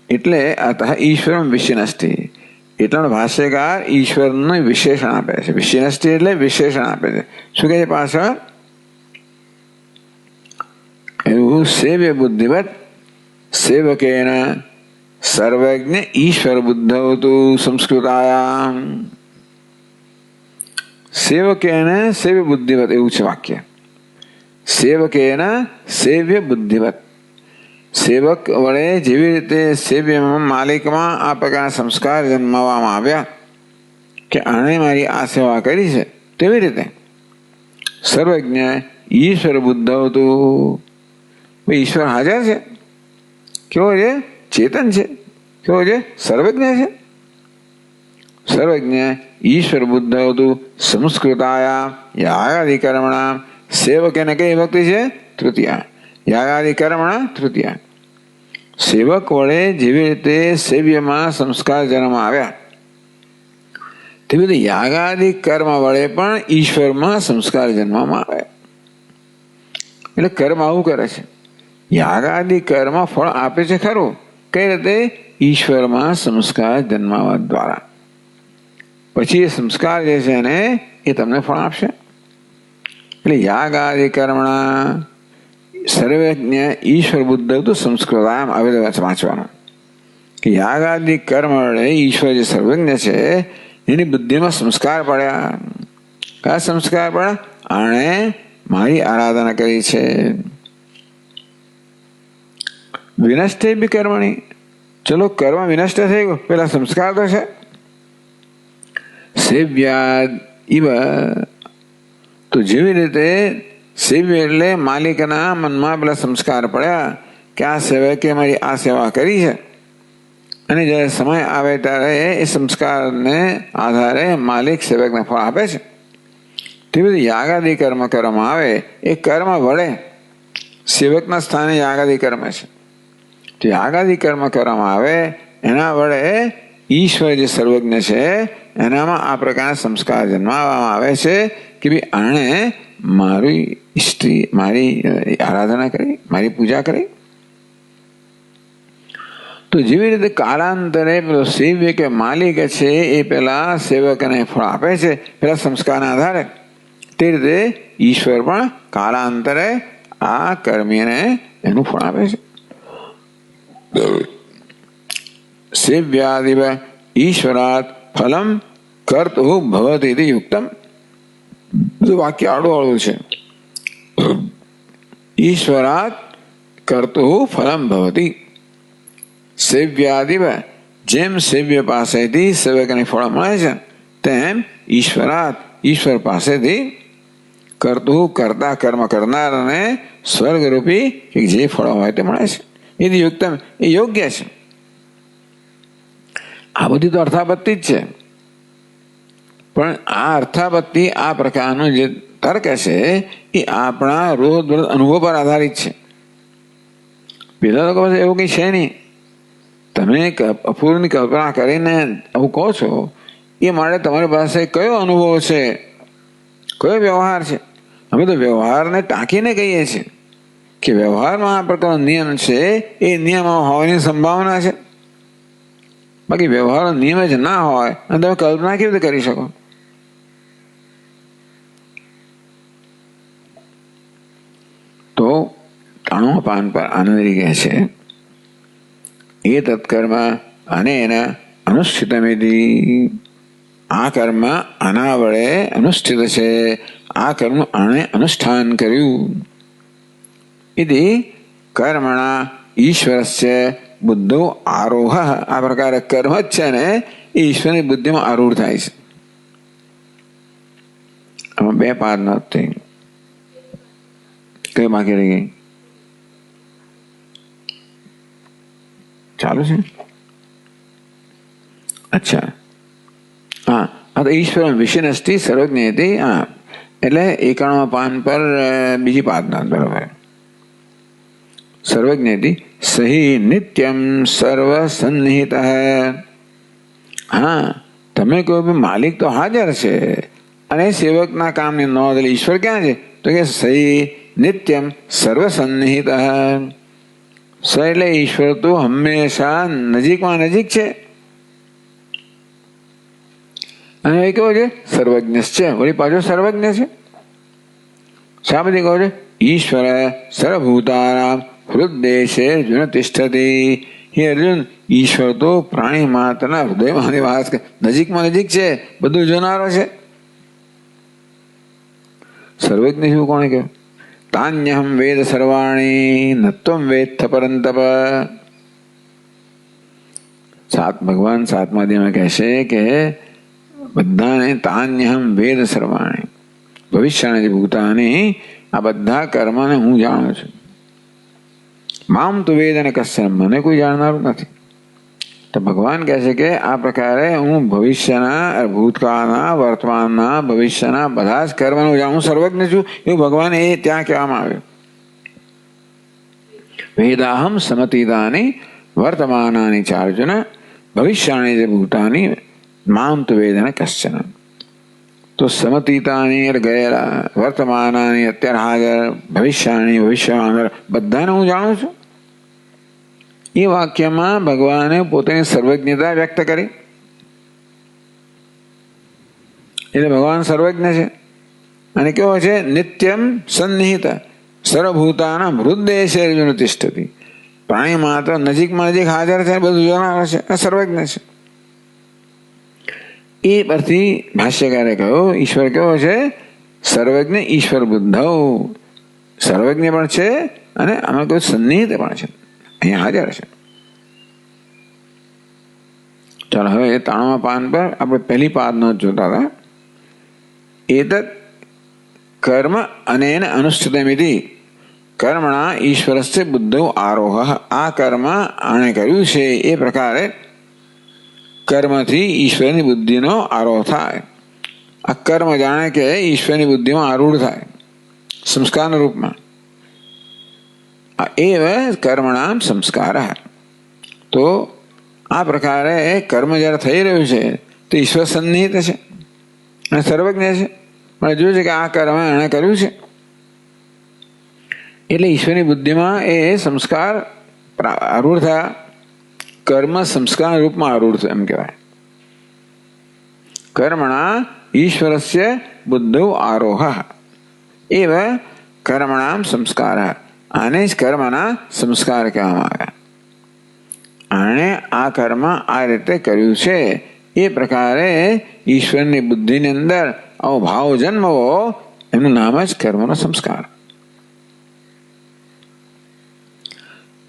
એટલે અતઃ ઈશ્વર વિશિનષ્ટિ, એટલા ભાષ્યકાર ઈશ્વરનું વિશેષણ આપે છે. વિશિનષ્ટિ એટલે વિશેષણ આપે છે. શું કહે છે પાછળ? એવું સેવ્ય બુદ્ધિવત સેવકેના સર્વજ્ઞ ઈશ્વર બુદ્ધવતું સંસ્કૃતાયામ. સેવકેને સેવ્ય બુદ્ધિવત, એવું છે વાક્ય. સેવકેના સેવ્ય બુદ્ધિવત, સેવક વડે જેવી રીતે સેવ્યમાં માલિકમાં આ પ્રકારના સંસ્કાર જન્માવવામાં આવ્યા કે આણે મારી આ સેવા કરી છે, તેવી રીતે સર્વજ્ઞ ઈશ્વર બુદ્ધવતું, ઈશ્વર હાજર છે. કેવો છે? ચેતન છે. કેવો છે? સર્વજ્ઞ છે. સર્વજ્ઞ ઈશ્વર બુદ્ધવતું સંસ્કૃતાયા યાગાદિકર્મણા. સેવક એને કઈ ભક્તિ છે? તૃતીયા. યાગાદિકર્મણા તૃતીયા. સેવક વડે જેવી રીતે સેવ્યમાં સંસ્કાર જન્મ આવ્યા તેવી રીતે યાગાદિ કર્મ વડે પણ ઈશ્વરમાં સંસ્કાર જન્મવામાં આવે. એટલે કર્મ આવું કરે છે, યાગાદિ કર્મ ફળ આપે છે ખરું. કઈ રીતે? ઈશ્વરમાં સંસ્કાર જન્માવા દ્વારા. પછી એ સંસ્કાર જે છે ને એ તમને ફળ આપશે. એટલે યાગાદિ કર્મણા સર્વજ્ઞ ઈશ્વર બુદ્ધ તો સંસ્કૃતામ આવે વાંચવાનું કે યાગાદિ કર્મ વડે ઈશ્વર જે સર્વજ્ઞ છે એની બુદ્ધિમાં સંસ્કાર પડ્યા. કયા સંસ્કાર પડ્યા? આણે મારી આરાધના કરી છે. વિનષ્ટે બી કર્મણી, ચલો કર્મ વિનષ્ટ થઈ ગયો, પેલા સંસ્કાર તો છે. સેવ્યાદ ઇવ, તો જેવી રીતે સેવ્ય એટલે માલિકના મનમાં પેલા સંસ્કાર પડ્યા કે આ સેવકે મારી આ સેવા કરી છે, અને જ્યારે સમય આવે ત્યારે એ સંસ્કારને આધારે માલિક સેવકને ફળ આપે છે. તેવી રીતે યાગાદિ કર્મ કરવામાં આવે, એ કર્મ વડે સેવકના સ્થાને યાગાદિ કર્મ છે. તો યાગાદિ કર્મ કરવામાં આવે એના વડે ઈશ્વર જે સર્વજ્ઞ છે એનામાં આ પ્રકારના સંસ્કાર જન્માવવામાં આવે છે કે ભાઈ આણે મારી આરાધના કરી, મારી પૂજા કરી. તો જેવી રીતે કાળાંતરે પેલો સેવ્ય કે માલિક છે એ પેલા સેવકને ફળ આપે છે પેલા સંસ્કારના આધારે, તે રીતે ઈશ્વર પણ કાળાંતરે આ કર્મીને એનું ફળ આપે છે. સેવ્યાદિવ ઈશ્વરાત ફલમ કર્તુ ભવતી યુક્તમ. વાક્ય આડું છે. ઈશ્વરાત કર્તુ ફલમ ભવતી. સેવ્યાદિવ, જેમ સેવ્ય પાસેથી સેવકને ફળ મળે છે તેમ ઈશ્વરાત, ઈશ્વર પાસેથી કર્તુ, કરતા કર્મ કરનારને સ્વર્ગરૂપી જે ફળ હોય તે મળે છે. એ યુક્તમ, એ યોગ્ય છે. આ બધી તો અર્થાપત્તિ જ છે, પણ આ અર્થાપત્તિ આ પ્રકારનો જે તર્ક છે એ આપણા રોજ અનુભવ પર આધારિત છે. પેલા લોકો પાસે એવું કંઈ છે નહીં. તમે અપૂર્વની કલ્પના કરીને આવું કહો છો એ માટે તમારી પાસે કયો અનુભવ છે, કયો વ્યવહાર છે? અમે તો વ્યવહારને ટાંકીને કહીએ છીએ કે વ્યવહારમાં આ પ્રકારનો નિયમ છે, એ નિયમ હોવાની સંભાવના છે. બાકી વ્યવહારનો નિયમ જ ના હોય અને તમે કલ્પના કેવી રીતે કરી શકો? તો 93 પાન પર આનંદરી કહે છે એ તત્કર્મ અને એના અનુષ્ઠિતમિતિ, આ કર્મ આના વડે અનુષ્ઠિત છે, આ કર્મ આણે અનુષ્ઠાન કર્યું. ઇતિ કર્મણા ઈશ્વરસ્ય બુદ્ધો આરોહ, આ પ્રકારે કર્મ જ છે ને એ ઈશ્વરની બુદ્ધિમાં આરૂઢ થાય છે. આમાં 2 પાદ નથી, કઈ બાકી રહી ગઈ? ચાલુ છે? અચ્છા, હા. આ તો ઈશ્વર વિષયનસ્તિ સર્વજ્ઞ હતી. હા, એટલે 91 પાન પર બીજી પાદના બરાબર. સર્વજ્ઞ સહી નિત્યમ સર્વસન્નિહિત. હા, તમે કહો માલિક તો હાજર છે અને સેવકના કામની નોંધ લે. ઈશ્વર ક્યાં છે? તો કે સહી નિત્યમ સર્વસન્નિહિત. સ એટલે ઈશ્વર તો હંમેશા નજીકમાં નજીક છે. અને એ કેવો છે? સર્વજ્ઞ છે. વળી પાછો સર્વજ્ઞ છે. શા બધી કહો છે? ઈશ્વર સર્વભૂતાનામ હૃદય અર્જુન તિષ્ઠતી. હે અર્જુન, ઈશ્વર તો પ્રાણી માત્રના હૃદયમાં નિવાસ કરે, નજીકમાં નજીક છે, બધું જોનારો છે. સર્વજ્ઞ શું કોણે કહ્યું? તાન્યહમ વેદ સર્વાણી નત્વમ વેત્થ પરંતપ. ભગવાન 7મા અધ્યાયમાં કહેશે કે બધાને તાન્યહમ વેદ સર્વાણી, ભવિષ્યની ભૂતાની આ બધા કર્મને હું જાણું છું. મામ તુ વેદ અને કશ્ચન, મને કોઈ જાણનારું નથી. તો ભગવાન કહે છે કે આ પ્રકારે હું ભવિષ્યના, ભૂતકાળના, વર્તમાનના, ભવિષ્યના બધા જ કર્મનું જાણું, સર્વજ્ઞ છું. એવું ભગવાન એ ત્યાં કહેવામાં આવ્યું. વેદાહમ સમતીતાની વર્તમાનાની ચાર્જુન ભવિષ્યાની જે ભૂતાની મામ તુ વેદ અને કશ્ચન. તો સમતીતાની ગયેલા, વર્તમાનાની અત્યારે હાજર, ભવિષ્યની ભવિષ્યમાં બધાને હું જાણું છું. એ વાક્યમાં ભગવાને પોતાની સર્વજ્ઞતા વ્યક્ત કરી. એટલે ભગવાન સર્વજ્ઞ છે અને કેવો છે? નિત્યમ સન્નિહિત સર્વભૂતાના હૃદય અર્જુન તિષ્ઠતી. પ્રાણી માત્ર નજીકમાં નજીક હાજર છે, બધું જોનાર છે, સર્વજ્ઞ છે. એ પરથી ભાષ્યકારે કહ્યું ઈશ્વર કેવો છે? સર્વજ્ઞ ઈશ્વર બુદ્ધ, સર્વજ્ઞ પણ છે અને અમે કહ્યું સન્નિહિત પણ છે, અહીંયા હાજર છે. ચાલો હવે 93મા પાન પર આપણે પહેલી પાદનો જોતા હતા. એતત કર્મ અનેન અનુષ્ઠિતમિતિ કર્મણા ઈશ્વરસ્ય બુદ્ધો આરોહ. આ કર્મ આણે કર્યું છે એ પ્રકારે કર્મથી ઈશ્વરની બુદ્ધિનો આરોહ થાય. આ કર્મ જાણે કે ઈશ્વરની બુદ્ધિમાં આરૂઢ થાય સંસ્કારના રૂપમાં. એવ કર્મણામ સંસ્કાર. તો આ પ્રકારે કર્મ જ્યારે થઈ રહ્યું છે તો ઈશ્વર સન્નિહિત છે અને સર્વજ્ઞ છે. મને જોયું છે કે આ કર્મ એણે કર્યું છે એટલે ઈશ્વરની બુદ્ધિમાં એ સંસ્કાર આરૂઢ થયા. કર્મ સંસ્કાર રૂપમાં આરૂઢ થયું એમ કહેવાય. કર્મણા ઈશ્વરસ્ય બુદ્ધો આરોહ એવ કર્મણામ સંસ્કાર. આને જ કર્મના સંસ્કાર કહેવામાં આવ્યા. આણે આ કર્મ આ રીતે કર્યું છે એ પ્રકારે ઈશ્વરની બુદ્ધિની અંદર આવો ભાવ જન્મવો, એનું નામ જ કર્મનો સંસ્કાર.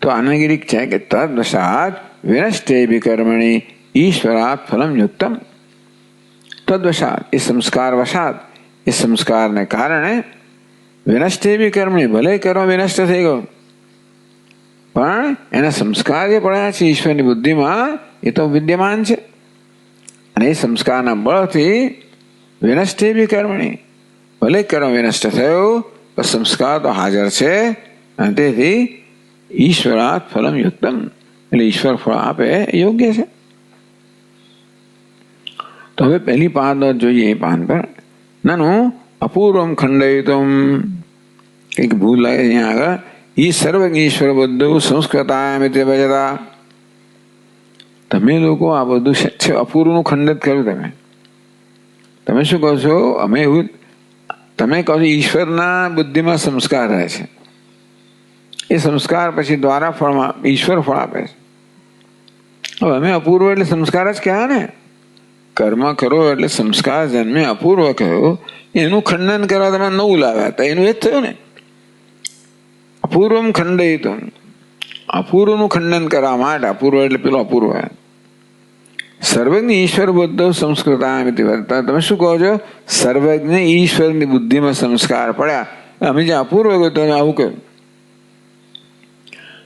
તો આનગીરી છે કે તદ્વશાત વિનષ્ટે કર્મણી ઈશ્વરાત ફલમ યુક્તમ. તદ્વશાત એ સંસ્કાર વશાત, એ સંસ્કારને કારણે વિનષ્ટે કર્મણી, ભલે કર્મ વિનષ્ટ થઈ ગયો પણ એના સંસ્કાર જે પડ્યા છે ઈશ્વરની બુદ્ધિમાં એ તો વિદ્યમાન છે. અને એ સંસ્કારના બળથી વિનષ્ટે બી કર્મણી, ભલે કર્મ વિનષ્ટ થયું પણ સંસ્કાર તો હાજર છે, અને તેથી ઈશ્વરાત ફલમ યુક્તમ, એટલે ઈશ્વર ફળ આપે યોગ્ય છે. તો હવે પહેલી પાન જોઈએ. એ પાન પર નાનું અપૂર્વમ ખંડયિતુમ, કંઈક ભૂલ લાગે અહીંયા આગળ. ઈ સર્વજ્ઞ ઈશ્વર બધું સંસ્કૃતામ એટલે ભજતા. તમે લોકો આ બધું છે અપૂર્વનું ખંડિત કર્યું. તમે શું કહો છો? અમે એવું તમે કહો છો ઈશ્વરના બુદ્ધિમાં સંસ્કાર રહે છે, એ સંસ્કાર પછી દ્વારા ફળમાં ઈશ્વર ફળ આપે છે. હવે અમે અપૂર્વ એટલે સંસ્કાર જ કહેવાય ને. કર્મ કરો એટલે સંસ્કાર જન્મે અપૂર્વ કહ્યું, એનું ખંડન કરવા તમે નવું લાવ્યા તો એનું એ જ થયું ને. અપૂર્વમ ખંડયિતુમ, અપૂર્વનું ખંડન કરવા માટે, અપૂર્વ એટલે પેલો અપૂર્વ. સર્વજ્ઞ ઈશ્વર બુદ્ધિ સંસ્કૃતામ, તમે શું કહો છો? સર્વજ્ઞ ઈશ્વરની બુદ્ધિમાં સંસ્કાર પડ્યા. અમે જે અપૂર્વ કહ્યું તમે આવું કહ્યું.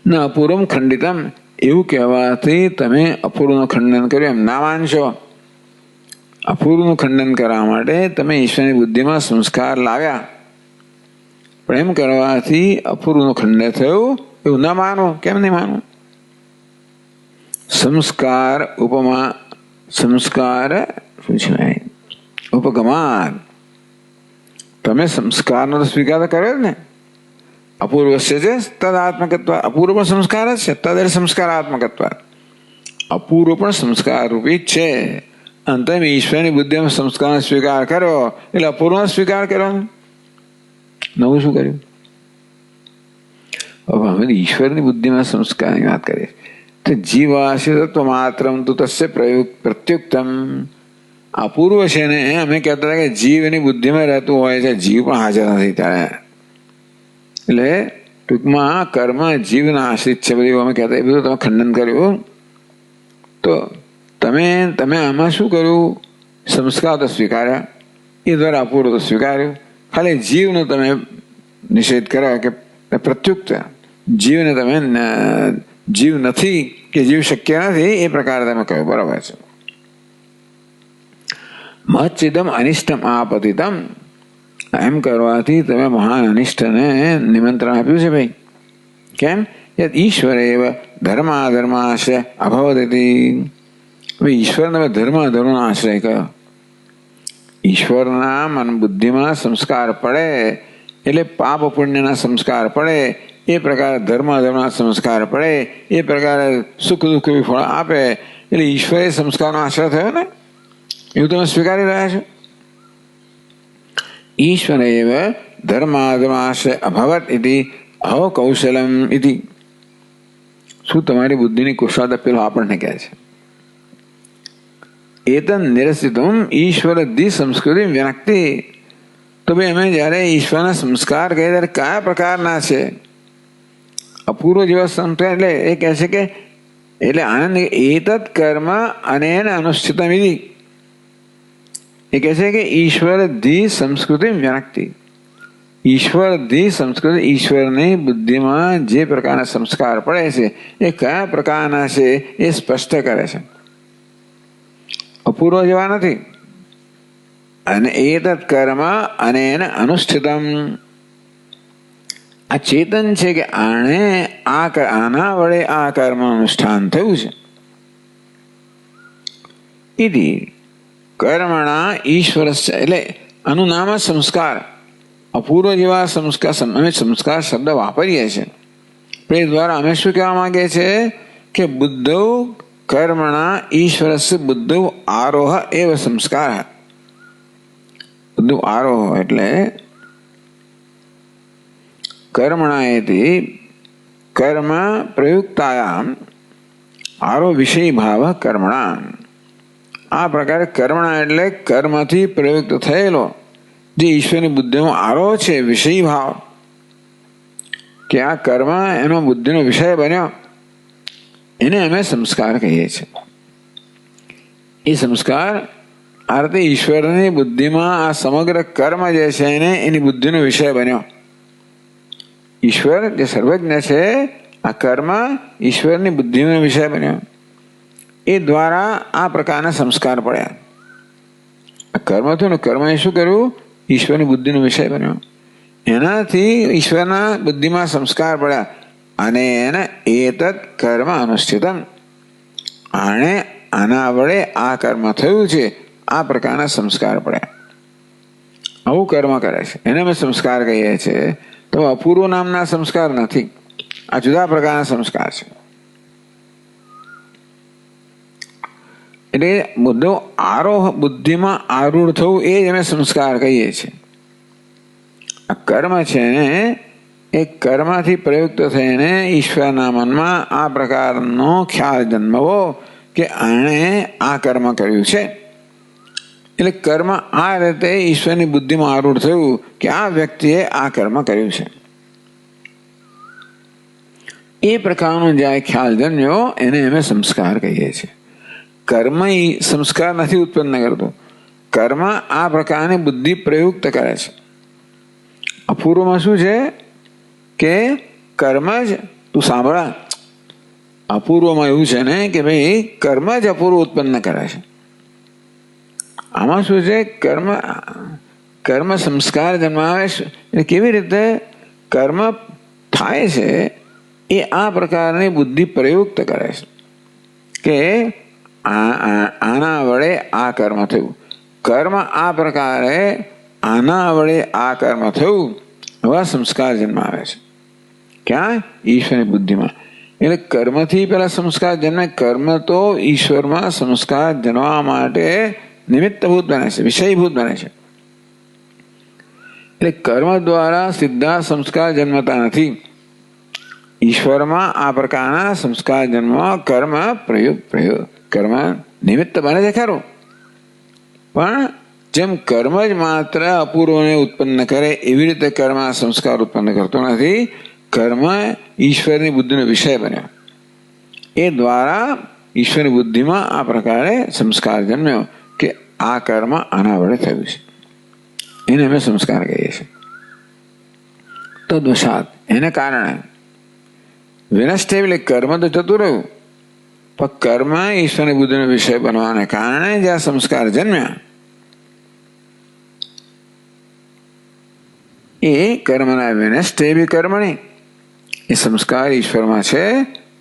ના અપૂર્વમ ખંડિતમ, એવું કહેવાથી તમે અપૂર્વનું ખંડન કર્યું એમ ના માનશો. અપૂર્વનું ખંડન કરવા માટે તમે ઈશ્વરની બુદ્ધિમાં સંસ્કાર લાવ્યા, પણ એમ કરવાથી અપૂર્વનું ખંડન થયું એવું ના માનો. કેમ નહીં માનો? સંસ્કાર ઉપમા, સંસ્કાર શું છે? ઉપગમાન. તમે સંસ્કારનો તો સ્વીકાર કર્યો જ ને. અપૂર્વ છે તદાત્મકત્વ, અપૂર્વ પણ સંસ્કાર જ છે, તદ સંસ્કારાત્મકત્વ. અપૂર્વ પણ સંસ્કાર રૂપી જ છે, અને તમે ઈશ્વરની બુદ્ધિમાં સંસ્કારનો સ્વીકાર કર્યો એટલે અપૂર્વનો સ્વીકાર કર્યો. નવું શું કર્યું? હવે અમે ઈશ્વરની બુદ્ધિમાં સંસ્કારની વાત કરીએ તો જીવાશિતત્વ માત્ર તો તસ્ય પ્રત્યુક્તમ. અપૂર્વ છે ને અમે કહેતા હતા કે જીવની બુદ્ધિમાં રહેતું હોય છે, જીવ પણ હાજર નથી ત્યારે. એટલે ટૂંકમાં કર્મ જીવના આશ્રિત છે બધું અમે કહેતા, એ બધું તમે ખંડન કર્યું. તો તમે આમાં શું કર્યું? સંસ્કાર તો સ્વીકાર્યા, એ દ્વારા અપૂર્વ તો સ્વીકાર્યું. ખાલી જીવનો તમે નિષેધ કર્યો કે પ્રત્યુક્ત, જીવને તમે જીવ નથી કે જીવ શક્ય નથી એ પ્રકારે તમે કહ્યું. બરાબર છે. મહચ્છિદમ અનિષ્ટમ આપતિતમ, એમ કરવાથી તમે મહાન અનિષ્ટને નિમંત્રણ આપ્યું છે ભાઈ. કેમ? ઈશ્વર એવ ધર્માધર્માશ્રય અભવતી. ઈશ્વર તમે ધર્માધર્મનો આશ્રય કયો. ઈશ્વરના મન બુદ્ધિમાં સંસ્કાર પડે એટલે પાપ પુણ્યના સંસ્કાર પડે, એ પ્રકારે ધર્માધર્મના સંસ્કાર પડે, એ પ્રકારે સુખ દુઃખ ફળ આપે, એટલે ઈશ્વર એ સંસ્કારનો આશ્રય થયો ને. એવું તમે સ્વીકારી રહ્યા છો. ઈશ્વર એવ ધર્માધર્માશ્રય અભવત ઇતિ અકૌશલમ ઇતિ. શું તમારી બુદ્ધિની કુશળતા પેલો આપણને કહે છે. એતન નિરસિતમ ઈશ્વર દી સંસ્કૃતિ વ્યક્તિ. તો ભાઈ અમે જયારે ઈશ્વરના સંસ્કાર કહીએ ત્યારે કયા પ્રકારના છે? અપૂર્વ જેવા સંસ્કાર. એટલે એ કહે છે કે એટલે આનંદ એતત કર્મ અને અનુષ્ઠિત વિધિ. એ કહે છે કે ઈશ્વર ધી સંસ્કૃતિ વ્યક્તિ. ઈશ્વર ધી સંસ્કૃતિ, ઈશ્વરની બુદ્ધિમાં જે પ્રકારના સંસ્કાર પડે છે એ કયા પ્રકારના છે એ સ્પષ્ટ કરે છે. અપૂર્વ જેવા નથી. અને એતત કર્મ અને અનુષ્ઠિતમ. આ ચેતન છે કે આના વડે આ કર્મ અનુષ્ઠાન થયું છે. ઇતિ કર્મણા ઈશ્વર, એટલે આનું નામ સંસ્કાર. અપૂર્વ જેવા સંસ્કાર, અમે સંસ્કાર શબ્દ વાપરીએ છીએ, પણ એ દ્વારા અમે શું કહેવા માંગે છે કે બુદ્ધૌ કર્મણા ઈશ્વરસ્ય બુદ્ધૌ આરોહ એવ સંસ્કાર. બુદ્ધૌ આરોહ એટલે કર્મણા એથી કર્મ પ્રયુક્તાયામ આરોહ વિષય ભાવ કર્મણા. આ પ્રકારે કર્મણા એટલે કર્મથી પ્રયુક્ત થયેલો જે ઈશ્વરની બુદ્ધિનો આરોહ છે, વિષય ભાવ, કે આ કર્મ એનો બુદ્ધિનો વિષય બન્યો, એને અમે સંસ્કાર કહીએ છીએ. એ સંસ્કાર આ રીતે ઈશ્વરની બુદ્ધિમાં આ સમગ્ર કર્મ જે છે એને એની બુદ્ધિનો વિષય બન્યો. ઈશ્વર જે સર્વજ્ઞ છે, આ કર્મ ઈશ્વરની બુદ્ધિનો વિષય બન્યો. એ દ્વારા આ પ્રકારના સંસ્કાર પડ્યા. આ કર્મ થયું ને, કર્મ એ શું કર્યું? ઈશ્વરની બુદ્ધિનો વિષય બન્યો. એનાથી ઈશ્વરના બુદ્ધિમાં સંસ્કાર પડ્યા અને એને એતત કર્મ અનુષ્ઠિતમ, આણે આના વડે આ કર્મ થયું છે, આ પ્રકારના સંસ્કાર પડ્યા. આવું કર્મ કરે છે એને અમે સંસ્કાર કહીએ છીએ. તો અપૂર્વ નામના સંસ્કાર નથી, આ જુદા પ્રકારના સંસ્કાર છે. એટલે મુદ્દો આરોહ, બુદ્ધિમાં આરૂઢ થવું, એ જ અમે સંસ્કાર કહીએ છીએ. આ કર્મ છે ને એ કર્મથી પ્રયુક્ત થઈને ઈશ્વરના મનમાં આ પ્રકારનો ખ્યાલ જન્મવો કે આણે આ કર્મ કર્યું છે. એટલે કર્મ આ રીતે ઈશ્વરની બુદ્ધિમાં આરૂઢ થયું કે આ વ્યક્તિએ આ કર્મ કર્યું છે. એ પ્રકારનો જ્યારે ખ્યાલ જન્મ્યો એને અમે સંસ્કાર કહીએ છીએ. કર્મ સંસ્કાર નથી ઉત્પન્ન કરતું, કર્મ આ પ્રકારની બુદ્ધિ પ્રયુક્ત કરે છે. અપૂર્વમાં શું છે કે કર્મ જ, તું સાંભળા, અપૂર્વમાં એવું છે ને કે ભાઈ કર્મ જ અપૂર્વ ઉત્પન્ન કરે છે. આમાં શું છે? કર્મ સંસ્કાર જન્માવે છે. એટલે કેવી રીતે કર્મ થાય છે એ આ પ્રકારની બુદ્ધિ પ્રયુક્ત કરે છે કે આના વડે આ કર્મ થયું, કર્મ આ પ્રકારે આના વડે આ કર્મ થયું, એવા સંસ્કાર જન્માવે છે. ક્યાં? ઈશ્વરની બુદ્ધિમાં. એટલે કર્મથી પેલા સંસ્કાર જન્મે. કર્મ તો ઈશ્વરમાં સંસ્કાર જન્મવા માટે નિમિત્તભૂત બને છે, વિષયભૂત બને છે. એટલે કર્મ દ્વારા સીધા સંસ્કાર જન્મતા નથી. ઈશ્વરમાં આ પ્રકારના સંસ્કાર જન્મવા કર્મ કર્મ નિમિત્ત બને છે ખરું, પણ જેમ કર્મ જ માત્ર અપૂર્વને ઉત્પન્ન કરે એવી રીતે કર્મ આ સંસ્કાર ઉત્પન્ન કરતો નથી. કર્મ ઈશ્વરની બુદ્ધિનો વિષય બન્યો, એ દ્વારા ઈશ્વરની બુદ્ધિમાં આ પ્રકારે સંસ્કાર જન્મ્યો કે આ કર્મ આના વડે થયું છે, એને અમે સંસ્કાર કહીએ છીએ. તો દોષાત, એને કારણે વિનષ્ટ, એટલે કર્મ તો જતું રહ્યું, પણ કર્મ ઈશ્વરની બુદ્ધિનો વિષય બનવાને કારણે જે આ સંસ્કાર જન્મ્યા એ કર્મના વિનષ્ટ એવી કર્મણી, એ સંસ્કાર ઈશ્વરમાં છે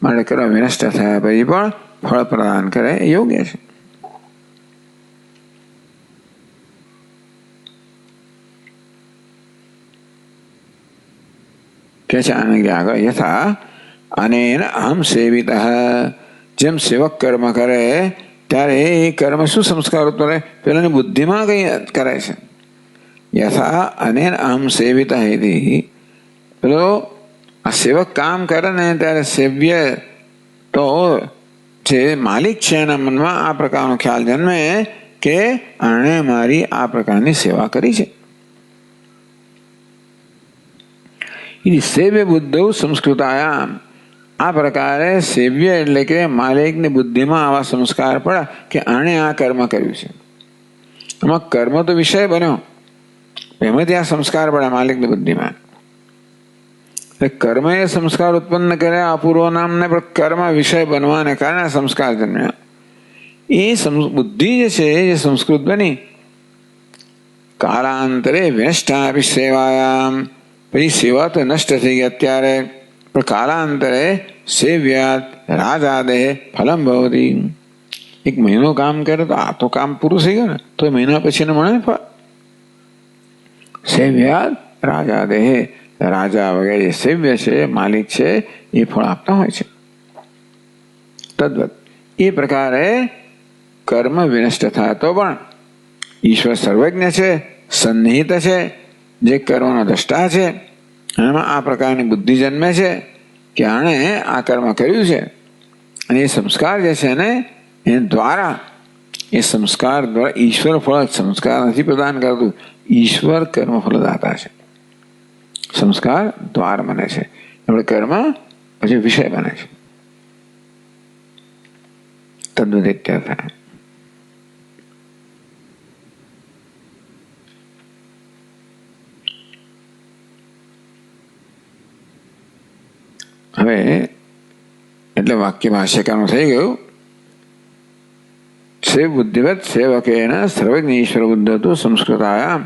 માટે કર્મ વિનષ્ટ થયા પછી પણ ફળ પ્રદાન કરે એ યોગ્ય છે. કે છે આને આગળ યથા અનેન અહમ સેવિત, જેમ સેવક કર્મ કરે ત્યારે એ કર્મ શું સંસ્કાર ઉત્પન્ન કરે? પેલાની બુદ્ધિમાં કઈ કરે છે. યથા અનેન અહમ સેવિત, પેલો આ સેવક કામ કરે ને ત્યારે સેવ્ય તો જે માલિક છે એના મનમાં આ પ્રકારનો ખ્યાલ જન્મે કે આણે મારી આ પ્રકારની સેવા કરી છે. સેવ્ય બુદ્ધૌ સંસ્કૃતાયામ, આ પ્રકારે સેવ્ય એટલે કે માલિકની બુદ્ધિમાં આવા સંસ્કાર પડ્યા કે આણે આ કર્મ કર્યું છે. આમાં કર્મ તો વિષય બન્યો, એમાંથી આ સંસ્કાર પડ્યા માલિકની બુદ્ધિમાં. એટલે કર્મ એ સંસ્કાર ઉત્પન્ન કર્યા અપૂર્વ નામને, પણ કર્મ વિષય બનવાને કારણે સંસ્કાર જન્મ્યા. એ બુદ્ધિ જે છે એ સંસ્કૃત બની કાલાંતરે વિનષ્ટા સેવાયામ, પછી સેવા તો નષ્ટ થઈ ગઈ અત્યારે, પણ કાલાંતરે સેવ્યાત રાજાદેહ ફલમ ભવતી. 1 મહિનો કામ કરે તો આ તો કામ પૂરું થઈ ગયું ને, તો મહિના પછી એને મળે ને ફળ. સેવ્યાત રાજાદેહ, રાજા વગેરે જે સેવ્ય છે, માલિક છે, એ ફળ આપતા હોય છે. તદ્વત એ પ્રકારે કર્મ વિનષ્ટ થાય તો પણ ઈશ્વર સર્વજ્ઞ છે, સન્નિહિત છે, જે કર્મનો દ્રષ્ટા છે, એમાં આ પ્રકારની બુદ્ધિ જન્મે છે કે આણે આ કર્મ કર્યું છે. અને એ સંસ્કાર જે છે ને એ દ્વારા, એ સંસ્કાર દ્વારા ઈશ્વર ફળ સંસ્કાર નથી પ્રદાન કરતું, ઈશ્વર કર્મ ફળદાતા છે. સંસ્કાર દ્વાર બને છે, એટલે કર્મ પછી વિષય બને છે. તદ્વદિત્યર્થ. હવે એટલે વાક્ય ભાષ્યકારનું થઈ ગયું. सेव बुद्धिवत सेवकेन सर्वज्ञ ईश्वर बुद्धतो संस्कृतायां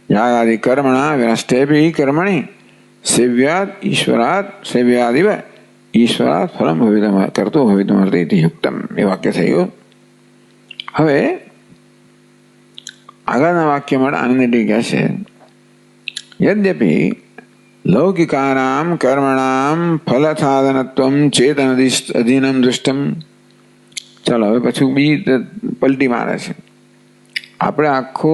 यागादि कर्मणा विनष्टेपि कर्मणि सेव्यात् ईश्वरात् सेव्यादिव ईश्वरात् फलम भवितुम कर्तो भवितुमर्हति इति युक्तम એ વાક્ય થયું. હવે આગળના વાક્યમાં આનંદ ટીકા છે यद्यपि लौकिकानां कर्मणां फल साधनत्वं चेतन अधीनं दृष्टम. ચાલો હવે પછી બી પલટી મારે છે. આપણે આખો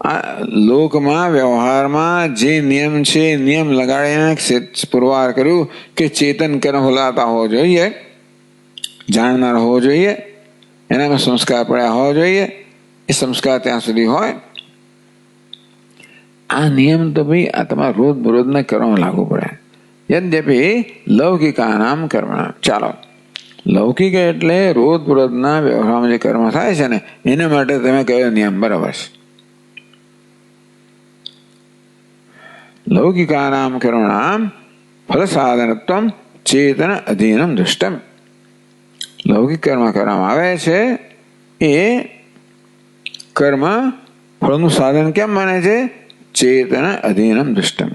આ લોકમાં વ્યવહારમાં જે નિયમ છે નિયમ લગાડીને પુરવાર કર્યું કે ચેતન કર્મ ફલાતા હોવો જોઈએ, જાણનાર હોવો જોઈએ, એનામાં સંસ્કાર પડ્યા હોવા જોઈએ. એ સંસ્કાર ત્યાં સુધી હોય. આ નિયમ તો ભાઈ આ તમારા રોજ બરોજના કર્મમાં લાગુ પડે. યદ્યપિ લૌકિકાનામ કર્મણામ. ચાલો લૌકિક એટલે રોજ બરોજના વ્યવહારમાં જે કર્મ થાય છે ને એના માટે તમે કયો નિયમ બરાબર છે. લૌકિકાનામ કર્મણામ ફલ સાધનત્વમ ચેતન અધીનમ દૃષ્ટમ. લૌકિક કર્મ કરવામાં આવે છે એ કર્મ ફળનું સાધન કેમ બને છે? ચેતન અધીનમ દૃષ્ટમ.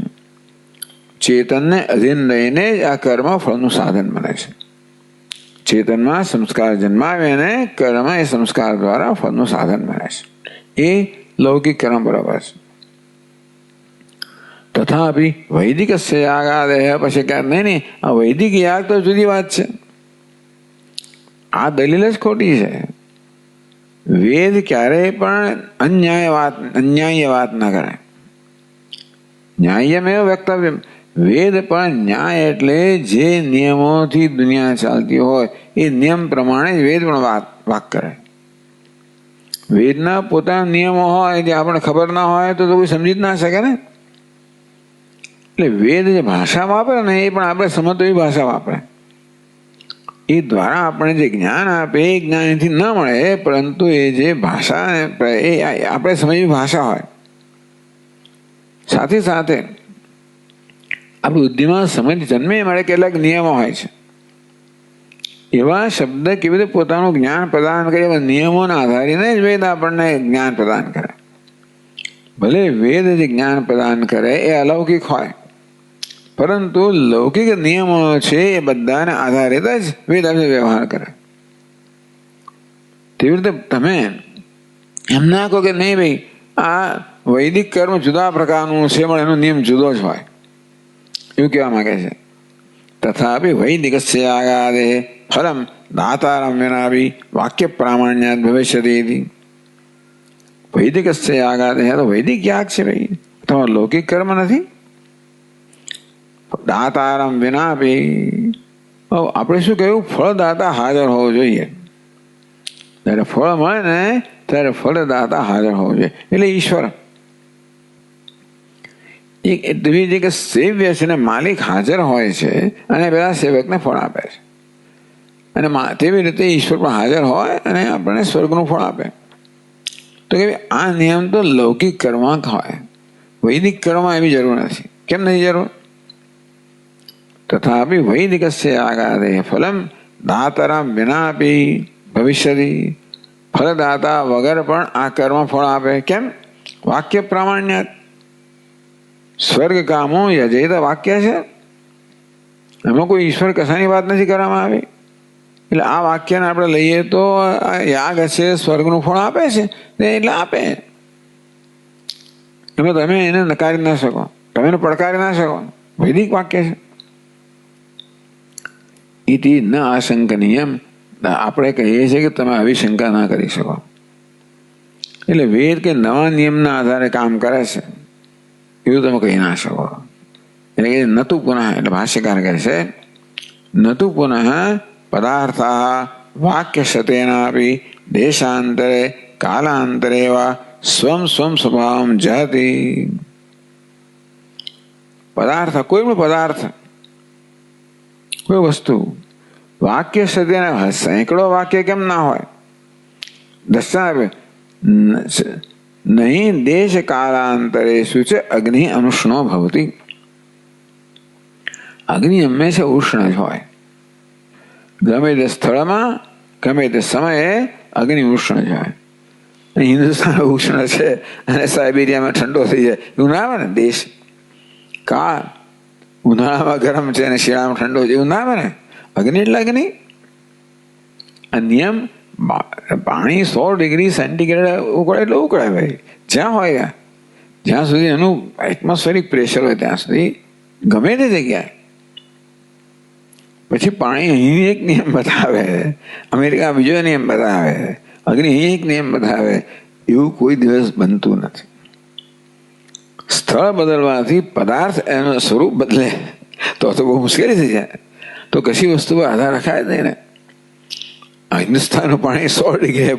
ચેતનને અધીન લઈને જ આ કર્મ ફળનું સાધન બને છે. ચેતનમાં સંસ્કાર જન્માવીને કર્મ એ સંસ્કાર દ્વારા ફળનું સાધન બને છે. એ લૌકિક કર્મ બરાબર છે. તથાપિ વૈદિક યાગાદેહ પછી કે નહીં, આ વૈદિક યાગ તો જુદી વાત છે. આ દલીલ જ ખોટી છે. વેદ ક્યારેય પણ અન્યાય વાત ના કરે. ન્યાયમેવ વક્તવ્ય. વેદ પણ ન્યાય એટલે જે નિયમોથી દુનિયા ચાલતી હોય એ નિયમ પ્રમાણે જ વેદ પણ વાક કરે. વેદના પોતાના નિયમો હોય જે આપણને ખબર ના હોય તો કોઈ સમજી જ ના શકે ને. એટલે વેદ જે ભાષા વાપરે ને એ પણ આપણે સમજતો એવી ભાષા વાપરે. એ દ્વારા આપણે જે જ્ઞાન આપે એ જ્ઞાનથી ન મળે, પરંતુ એ જે ભાષા એ આપણે સમજવી ભાષા હોય. સાથે સાથે આપણી બુદ્ધિમાં સમજ જન્મે મળે કેટલાક નિયમો હોય છે. એવા શબ્દ કેવી રીતે પોતાનું જ્ઞાન પ્રદાન કરે, એવા નિયમોના આધારીને જ વેદ આપણને જ્ઞાન પ્રદાન કરે. ભલે વેદ જે જ્ઞાન પ્રદાન કરે એ અલૌકિક હોય, પરંતુ લૌકિક નિયમો છે એ બધાને આધારિત જ વેદ વ્યવહાર કરે. તેવી રીતે તમે એમ ના કહો કે નહીં ભાઈ આ વૈદિક કર્મ જુદા પ્રકારનું છે પણ એનો નિયમ જુદો જ હોય, એવું કહેવા માંગે છે. તથાપિ વૈદિકસ્ય આગાદે ફલમ દાતારમ વિનાપી વાક્ય પ્રામાણ્યાત ભવિષ્યતિ. વૈદિકસ્ય આગાદે તો વૈદિક યાગ છે ભાઈ, તમારો લૌકિક કર્મ નથી. દાતારમ વિનાપી આપણે શું કહ્યું? ફળદાતા હાજર હોવો જોઈએ. ત્યારે ફળ મળે ને ત્યારે ફળદાતા હાજર હોવો જોઈએ, એટલે ઈશ્વર. એવી જે કે સેવ્ય છે ને માલિક હાજર હોય છે અને પેલા સેવકને ફળ આપે છે. અને તેવી રીતે ઈશ્વર પણ હાજર હોય અને આપણને સ્વર્ગનું ફળ આપે. તો કે આ નિયમ તો લૌકિક કર્મમાં હોય, વૈદિક કર્મમાં એવી જરૂર નથી. કેમ નથી જરૂર? તથાપિ વૈદિકસ્ય આગાદે ફલમ દાતારામ વિનાપી ભવિષ્યતિ. ફલદાતા વગર પણ આ કર્મ ફળ આપે. કેમ? વાક્ય પ્રામાણ્યાત. સ્વર્ગ કામો યજેત વાક્ય છે, એમાં કોઈ ઈશ્વર કશાની વાત નથી કરવામાં આવી. એટલે આ વાક્યને આપણે લઈએ તો યાગ હશે સ્વર્ગનું ફળ આપે છે એટલે આપે. એમાં તમે એને નકારી ના શકો, તમે એને પડકારી ના શકો. વૈદિક વાક્ય છે. ઇતિ ન આશંકનીયમ. આપણે કહીએ છીએ કે તમે આવી શંકા ના કરી શકો. એટલે વેદ કે નવા નિયમના આધારે કામ કરે છે એવું તમે કહી ના શકો. એટલે કે નતું પુનઃ, એટલે ભાષ્યકાર કહે છે નતું પુનઃ પદાર્થ વાક્ય શતેનાપી દેશાંતરે કાલાંતરે વા સ્વમ સ્વભાવ જહતિ. પદાર્થ, કોઈ પણ પદાર્થ, કોઈ વસ્તુ વાક્ય શતેના, સેંકડો વાક્ય કેમ ના હોય? દર્શાવે નહીં. દેશ કાલાંતરે શું છે? અગ્નિ અનુષ્ણો ભવતી. અગ્નિ હંમેશા ઉષ્ણ જ હોય. ગમે તે સ્થળમાં ગમે તે સમયે અગ્નિ ઉષ્ણ જાય. હિન્દુસ્તાન ઉષ્ણ છે અને સાઇબેરિયામાં ઠંડો થઈ જાય એવું ના આવે ને. દેશ કાળ ઉનાળામાં ગરમ છે અને શિયાળામાં ઠંડો છે એવું ના આવે ને. અગ્નિ એટલે અગ્નિ. આ નિયમ પાણી 100 ડિગ્રી સેન્ટીગ્રેડ ઉકળે એટલે ઉકળે ભાઈ. જ્યાં હોય જ્યાં સુધી એનું એટમોસ્ફેરિક પ્રેશર હોય ત્યાં સુધી ગમે તે જગ્યાએ. પછી પાણી અહીં એક નિયમ બતાવે, અમેરિકા બીજો નિયમ બતાવે, અગ્નિ અહીં એક નિયમ બતાવે, એવું કોઈ દિવસ બનતું નથી. સ્થળ બદલવાથી પદાર્થ એનું સ્વરૂપ બદલે તો બહુ મુશ્કેલી થઈ જાય. તો કશી વસ્તુ પર આધાર રખાય નહીં ને. હિન્દુસ્તાનનું પાણી 100 ડિગ્રી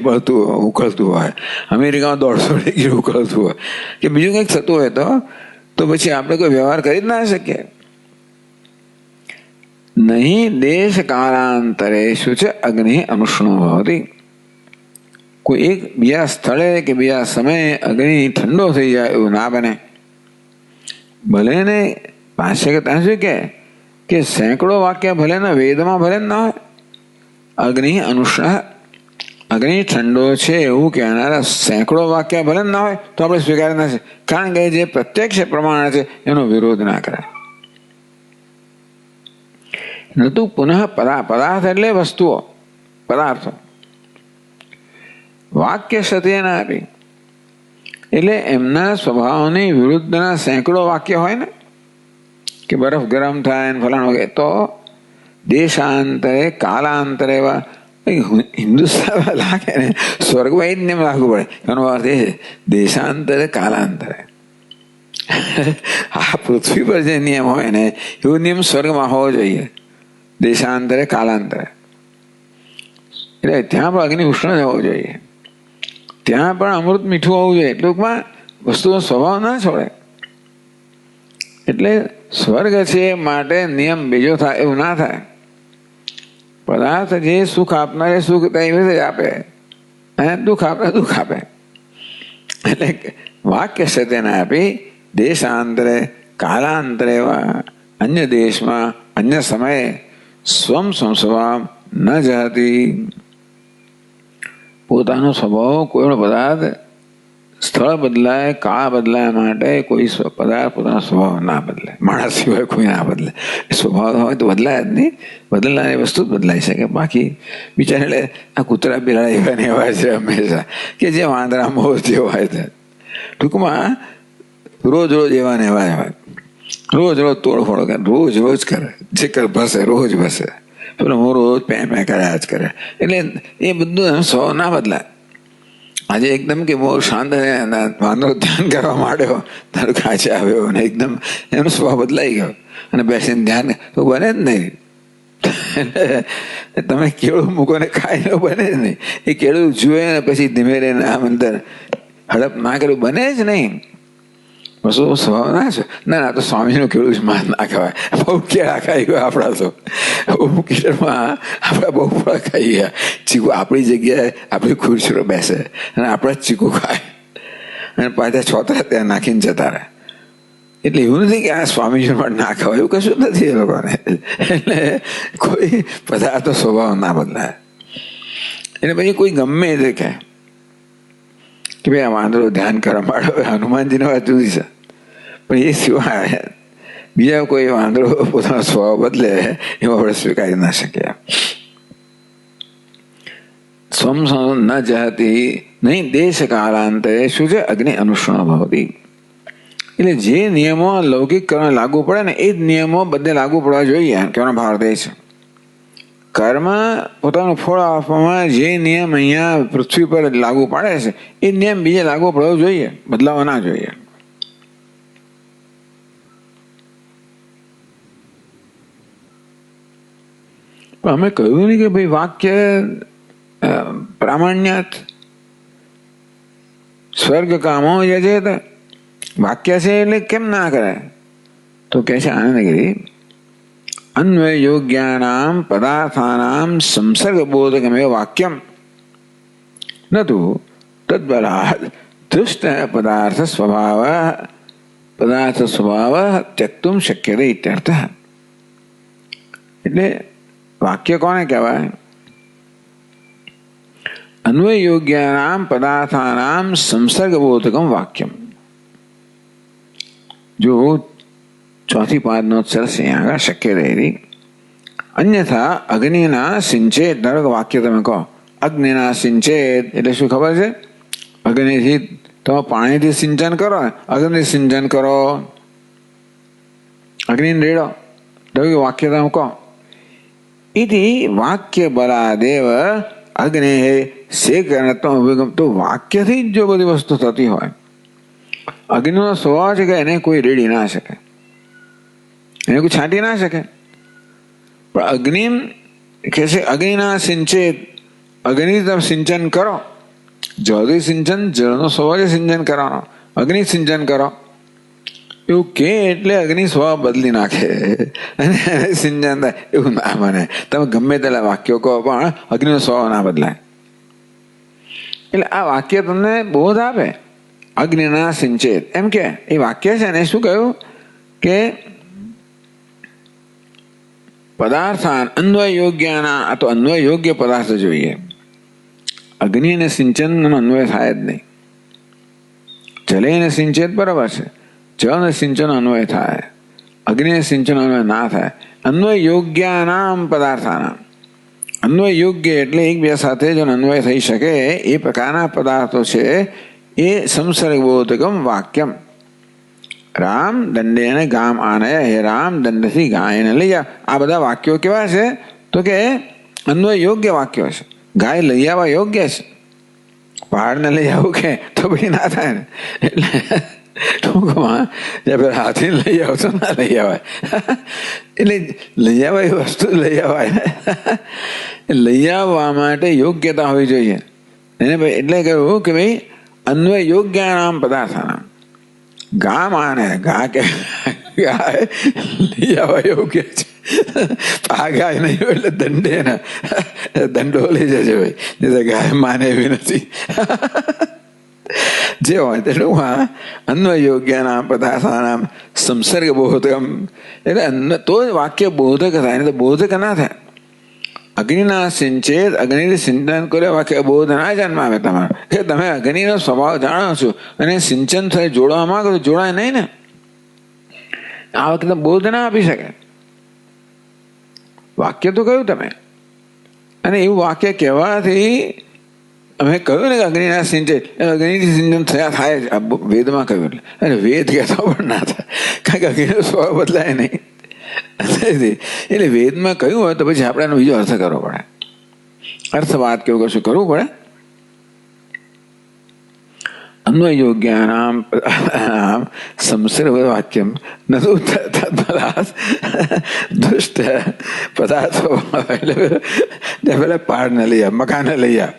ઉકળતું હોય, અમેરિકામાં 150 ડિગ્રી ઉકળતું હોય કે બીજું કંઈક થતું હોય તો પછી આપણે કોઈ વ્યવહાર કરી જ ના શકીએ. નહીં દેશ કાળાંતરે શું છે અગ્નિ અનુષ્ણો ભવતી. કોઈ એક બીજા સ્થળે કે બીજા સમયે અગ્નિ ઠંડો થઈ જાય એવું ના બને. ભલે ને ભાષ્ય ત્યાં શું કે સેંકડો વાક્ય ભલે ને વેદમાં ભલે ના હોય, અગ્નિ અનુષ્ણ અગ્નિ ઠંડો છે એવું કહેનારા સેંકડો વાક્ય ભલે ના હોય તો આપણે સ્વીકારી ના છે. કારણ કે જે પ્રત્યક્ષ પ્રમાણ છે એનો વિરોધ ના કરાય. નતું પુનઃ પદાર્થ એટલે વસ્તુઓ, પદાર્થો. વાક્ય સત્ય ના આપી એટલે એમના સ્વભાવની વિરુદ્ધના સેંકડો વાક્ય હોય ને કે બરફ ગરમ થાય ને ફલાણ વગેરે. તો દેશાંતરે કાલાંતરે એવા હિન્દુસ્તાનમાં લાગે ને સ્વર્ગમાં જ નિયમ લાગુ પડે. એનો અર્થ એ દેશાંતરે કાલાંતરે. આ પૃથ્વી પર જે નિયમ હોય ને એવો નિયમ સ્વર્ગમાં હોવો જોઈએ. દેશાંતરે કાલાંતરે એટલે ત્યાં પણ અગ્નિ ઉષ્ણ જ હોવો જોઈએ, ત્યાં પણ અમૃત મીઠું હોવું જોઈએ. ટૂંકમાં વસ્તુનો સ્વભાવ ના છોડે. એટલે સ્વર્ગ છે માટે નિયમ બીજો થાય એવું ના થાય. પદાર્થ જે સુખ આપનારે સુખ તે આપે અને દુઃખ આપે દુઃખ આપે. એટલે વાક્ય સત્ય ના આપી દેશાંતરે કાલાંતરે અન્ય દેશમાં અન્ય સમયે સ્વમ સ્વભાવ ન જાતી. પોતાનો સ્વભાવ કોઈનો પદાર્થ સ્થળ બદલાય કાળ બદલાય માટે કોઈ પદાર્થ પોતાનો સ્વભાવ ના બદલે. માણસ સિવાય કોઈ ના બદલે. સ્વભાવ હોય તો બદલાય જ નહીં. બદલનારી વસ્તુ જ બદલાઈ શકે. બાકી બિચારા એટલે આ કૂતરા બિલાડા એવા ને એવા છે હંમેશા કે જે વાંદરા મોર જેવો હોય છે. ટૂંકમાં રોજ રોજ એવા ને એવા હોય. રોજ રોજ તોડફોડ કરે, રોજ રોજ કરે, જે કર ભસે રોજ ભસે. પેલો હું રોજ પે કર્યા જ કરે. એટલે એ બધું સ્વભાવ ના બદલાય. આજે એકદમ કે બહુ શાંત વાંદરો ધ્યાન કરવા માંડ્યો, તારું કાચે આવ્યો અને એકદમ એનો સ્વભાવ બદલાઈ ગયો અને બેસીને ધ્યાન તો બને જ નહીં. તમે કેળું મૂકો ને ખાઈ લો, બને જ નહીં. એ કેળું જુએ ને પછી ધીમે રહીને આમ અંદર હડપ ના કર્યું, બને જ નહીં. વસ્તુ સ્વભાવ ના છે. ના તો સ્વામીનું કેળું જ માન ના કહેવાય. બહુ કેળા ખાઈ ગયો આપણા તો. બહુ કિચનમાં આપણા બહુ ફળ ખાઈ ગયા. ચીકુ આપણી જગ્યાએ આપણી ખુરશીઓ બેસે અને આપણે જ ચીકુ ખાય અને પાછા છોતરા ત્યાં નાખીને જતા રહે. એટલે એવું નથી કે આ સ્વામીજી માટે ના ખવાય, એવું કશું નથી એ લોકોને. એટલે કોઈ પદાર્થનો સ્વભાવ ના બદલાય. એટલે પછી કોઈ ગમે તે કહે કે ભાઈ આ વાંદરો ધ્યાન કરવા માંડ્યો, હનુમાનજીની વાત જુદી છે. પણ એ સિવાય બીજા કોઈ વાંદરો પોતાનો સ્વભાવ બદલે એમાં આપણે સ્વીકારી ના શકીએ. સ્વમ ન જાતી નહીં દેશ કાળાંતરે શું છે અગ્નિ અનુષ્ણ ભવતી. એટલે જે નિયમો લૌકિક કર્મ લાગુ પડે ને એ જ નિયમો બધે લાગુ પડવા જોઈએ. કેવાનો ભાવ દે છે કર્મ પોતાનું ફળ આપવામાં જે નિયમ અહીંયા પૃથ્વી પર લાગુ પાડે છે એ નિયમ બીજે લાગુ પડવો જોઈએ, બદલાવા ના જોઈએ. પણ અમે કહ્યું નહીં કે ભાઈ વાક્ય પ્રામાણ્યાત સ્વર્ગ કામો યજેત. વાક્ય છે એટલે કેમ ના કરે? તો કે છે આનંદગીરી અન્વય યોગ્યાનામ પદાર્થાનામ સંસર્ગબોધકમેવ વાક્યમ ન તો તદ્બલાદ દુષ્ટ પદાર્થ સ્વભાવ ત્યક્તુમ શક્યતે ઇત્યર્થ. એટલે વાક્ય કોને કહેવાય? અન્વય યોગ્યાનામ પદાર્થાનામ સંસર્ગબોધકમ વાક્યમ. જો ચોથી પાદનો સરસ અહીંયા આગળ શક્ય રહેલી. અન્યથા અગ્નિના સિંચેત. ધારો કે વાક્ય તમે કહો અગ્નિના સિંચેત એટલે શું ખબર છે? અગ્નિથી તમે પાણીથી સિંચન કરો, અગ્નિ સિંચન કરો, અગ્નિને રેડો. ધારો વાક્ય તમે કહો ઇતિ વાક્ય બલાદેવ અગ્નિ સેકરણત્વ અભિગમ. તો વાક્યથી જ જો બધી વસ્તુ થતી હોય, અગ્નિનો સ્વભાવ છે કે એને કોઈ રેડી ના શકે, એને કોઈ છાંટી ના શકે. પણ અગ્નિ કે છે અગ્નિના સિંચેત, અગ્નિ તમે સિંચન કરો. જળથી સિંચન, જળનો સ્વભાવ છે સિંચન કરવાનો, અગ્નિ સિંચન કરો એવું કે એટલે અગ્નિ સ્વભાવ બદલી નાખે અને સિંચન થાય એવું ના બને. તમે ગમે તેટલા વાક્યો કહો પણ અગ્નિનો સ્વભાવ ના બદલાય. એટલે આ વાક્ય તમને બોધ આપે. અગ્નિના સિંચેત એમ કે એ વાક્ય છે ને શું કહ્યું કે પદાર્થાન અન્વય યોગ્યના. આ તો અન્વય યોગ્ય પદાર્થ જોઈએ. અગ્નિ અને સિંચન અન્વય થાય જ નહીં. જલે ને સિંચેત બરાબર છે, જળ ને સિંચન અન્વય થાય, અગ્નિ સિંચન અન્વય ના થાય. અન્વય યોગ્યાનામ પદાર્થાનામ. અન્વય યોગ્ય એટલે એકબીજા સાથે જો અન્વય થઈ શકે એ પ્રકારના પદાર્થો છે એ સંસર્ગબોધકમ વાક્યમ. રામ દંડેને ગામ આનય. હે રામ દંડથી ગાયને લઈ આવ. આ બધા વાક્યો કેવા છે તો કે અન્વય યોગ્ય વાક્યો છે. ગાય લઈ આવવા યોગ્ય છે. પહાડને લઈ આવું કે તો ભાઈ ના થાય ને. એટલે ટૂંકમાં હાથીને લઈ આવતો ના લઈ આવાય. એટલે લઈ આવાય એ વસ્તુ લઈ આવાય. લઈ આવવા માટે યોગ્યતા હોવી જોઈએ. એને એટલે કહ્યું કે ભાઈ અન્વય યોગ્યાનામ પદાર્થાનામ. ગા માને ગા કે ગાય લઈ આવવા યોગ્ય છે. આ ગાય નહીં એટલે દંડે ને દંડો લઈ જજો ભાઈ, ગાય માને એવી નથી. જે હોય તેટલું અન્વય યોગ્યનામ પદાર્થાનામ સંસર્ગ બોધકમ. એટલે તો જ વાક્ય બોધક થાય, નહીં તો બોધક ના થાય. અગ્નિના સિંચેત, અગ્નિથી સિંચન કર્યો વાક્ય બોધ ના જન્માવે તમારો. કે તમે અગ્નિનો સ્વભાવ જાણો છો અને સિંચન થઈ જોડવા માંગો તો જોડાય નહીં ને. આ વખતે બોધ ના આપી શકે. વાક્ય તો કહ્યું તમે, અને એવું વાક્ય કહેવાથી અમે કહ્યું ને કે અગ્નિના સિંચેત, અગ્નિથી સિંચન થયા થાય જ. વેદમાં કહ્યું એટલે અને વેદ કહેતો પણ ના થાય, કારણ કે અગ્નિનો સ્વભાવ બદલાય નહીં. એટલે વેદમાં કહ્યું હોય તો પછી આપણે એનો બીજો અર્થ કરવો પડે. અર્થવાદ કેવું કશું કરવું પડે. અન્વય યોગ્યાનામ સંસર્ગ વાક્યમ ન તો તત્પદાર્થ દુષ્ટ પદાર્થો. એટલે પેલા પહાડને લઈ આવ, મકાનને લઈ આવ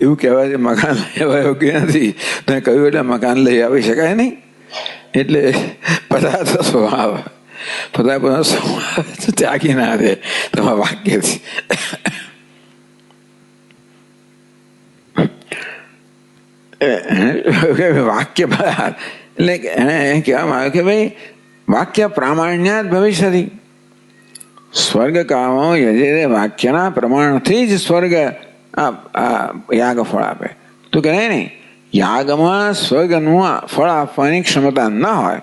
એવું કહેવાય છે. મકાન લઈ આવવા યોગ્ય નથી. તમે કહ્યું એટલે મકાન લઈ આવી શકાય નહીં. એટલે પદાર્થ સ્વભાવ ત્યાગી ના દે તમારા વાક્યથી. વાક્ય એટલે એને કહેવામાં આવ્યું કે ભાઈ વાક્ય પ્રામાણ્યાત ભવિષ્યથી. સ્વર્ગ કામો યજે. વાક્યના પ્રમાણથી જ સ્વર્ગ યાગ ફળ આપે. તો કે નહીં, યાગમાં સ્વર્ગનું ફળ આપવાની ક્ષમતા ન હોય.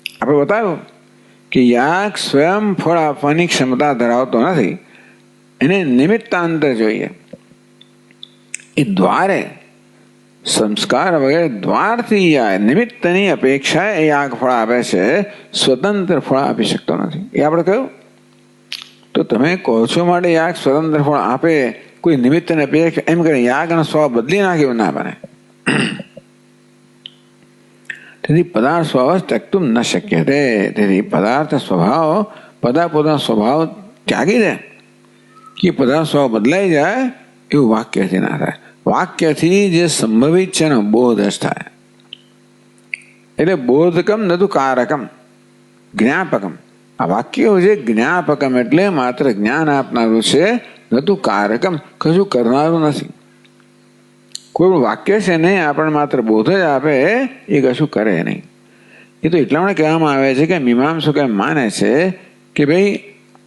આપણે બતાવ્યું કે યાગ સ્વયં ફળ આપવાની ક્ષમતા ધરાવતો નથી. એને નિમિત્તાંતર જોઈએ. એ દ્વારે સંસ્કાર વગેરે દ્વારથી નિમિત્તની અપેક્ષા એ યાગ ફળ આપે છે, સ્વતંત્ર ફળ આપી શકતો નથી. એ આપણે કહ્યું. તો તમે કહો છો માટે યાગ સ્વતંત્ર ફળ આપે, કોઈ નિમિત્તની અપેક્ષા એમ કરે યાગનો સ્વભાવ બદલી નાખ્યો ના બને. તેથી પદાર્થ સ્વભાવ ત્યક્તુમ ન શક્ય તે. તેથી પદાર્થ સ્વભાવ પોતાનો સ્વભાવ ત્યાગી દે કે પદાર્થ સ્વભાવ બદલાઈ જાય એવું વાક્યથી ના થાય. વાક્યથી જે સંભવિત છે ને બોધ જ થાય. એટલે બોધકમ નતું કારકમ જ્ઞાપકમ. આ વાક્ય છે જ્ઞાપકમ એટલે માત્ર જ્ઞાન આપનારું છે, નતું કારકમ કશું કરનારું નથી. કોઈ વાક્ય છે ને આપણને માત્ર બોધ જ આપે, એ કશું કરે નહીં. એ તો એટલા માટે કહેવામાં આવે છે કે મીમાંસકો એમ માને છે કે ભાઈ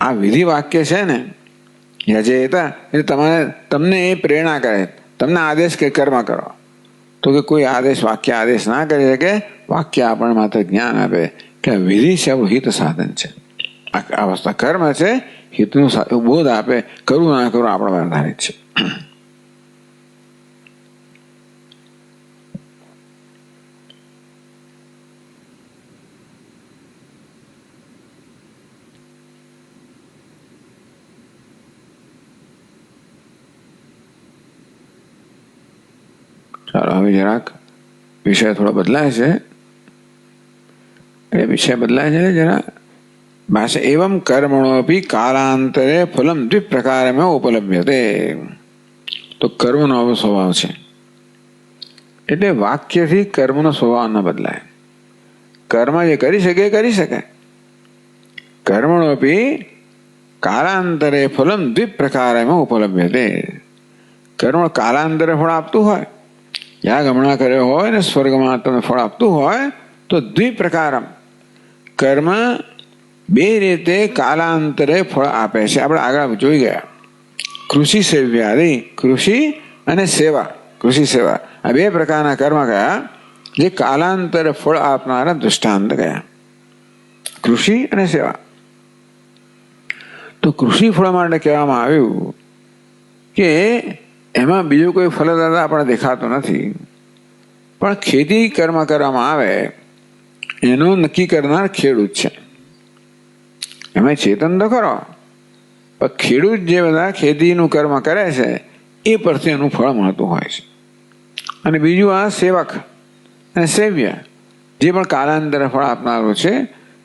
આ વિધિ વાક્ય છે ને યજેતા, એટલે તમને એ પ્રેરણા કરે. તમને આદેશ કે કર્મ કરો, તો કે કોઈ આદેશ વાક્ય આદેશ ના કરી શકે. વાક્ય આપણને માત્ર જ્ઞાન આપે કે વિધિ છે આપણું હિત સાધન છે. આ વસ્તુ કર્મ છે, હિતનું બોધ આપે. કરવું ના કરવું આપણા પર આધારિત છે. ચાલો હવે જરાક વિષય થોડો બદલાય છે. એ વિષય બદલાય છે જરા ભાષા. એવમ કર્મણોપી કાલાંતરે ફલમ દ્વિપ્રકારમાં ઉપલબ્ધતે. તો કર્મનો આવો સ્વભાવ છે, એટલે વાક્યથી કર્મનો સ્વભાવ ન બદલાય. કર્મ જે કરી શકે કરી શકે. કર્મણોપી કાલાંતરે ફલમ દ્વિપ્રકારમાં ઉપલબ્ધતે. કર્મ કાલાંતરે ફળ આપતું હોય, યાગ હમણાં કર્યો હોય ને સ્વર્ગમાં તમને ફળ આપતું હોય, તો દ્વિપ્રકારમ કર્મ બે રીતે કાલાંતરે ફળ આપે છે. આપણે આગળ જોઈ ગયા કૃષિ સેવ્યાદિ, કૃષિ અને સેવા. કૃષિ સેવા આ બે પ્રકારના કર્મ કયા જે કાલાંતરે ફળ આપનારા દૃષ્ટાંત કયા, કૃષિ અને સેવા. તો કૃષિ ફળ માટે કહેવામાં આવ્યું કે એમાં બીજું કોઈ ફલદાતા આપણે દેખાતો નથી, પણ ખેતી કર્મ કરવામાં આવે એનું નક્કી કરનાર ખેડૂત છે. એમાં ચેતન તો ખરો, પણ ખેડૂત જે બધા ખેતીનું કર્મ કરે છે એ પરથી એનું ફળ મળતું હોય છે. અને બીજું આ સેવક અને સેવ્ય જે પણ કાલાંતરે ફળ આપનારું છે,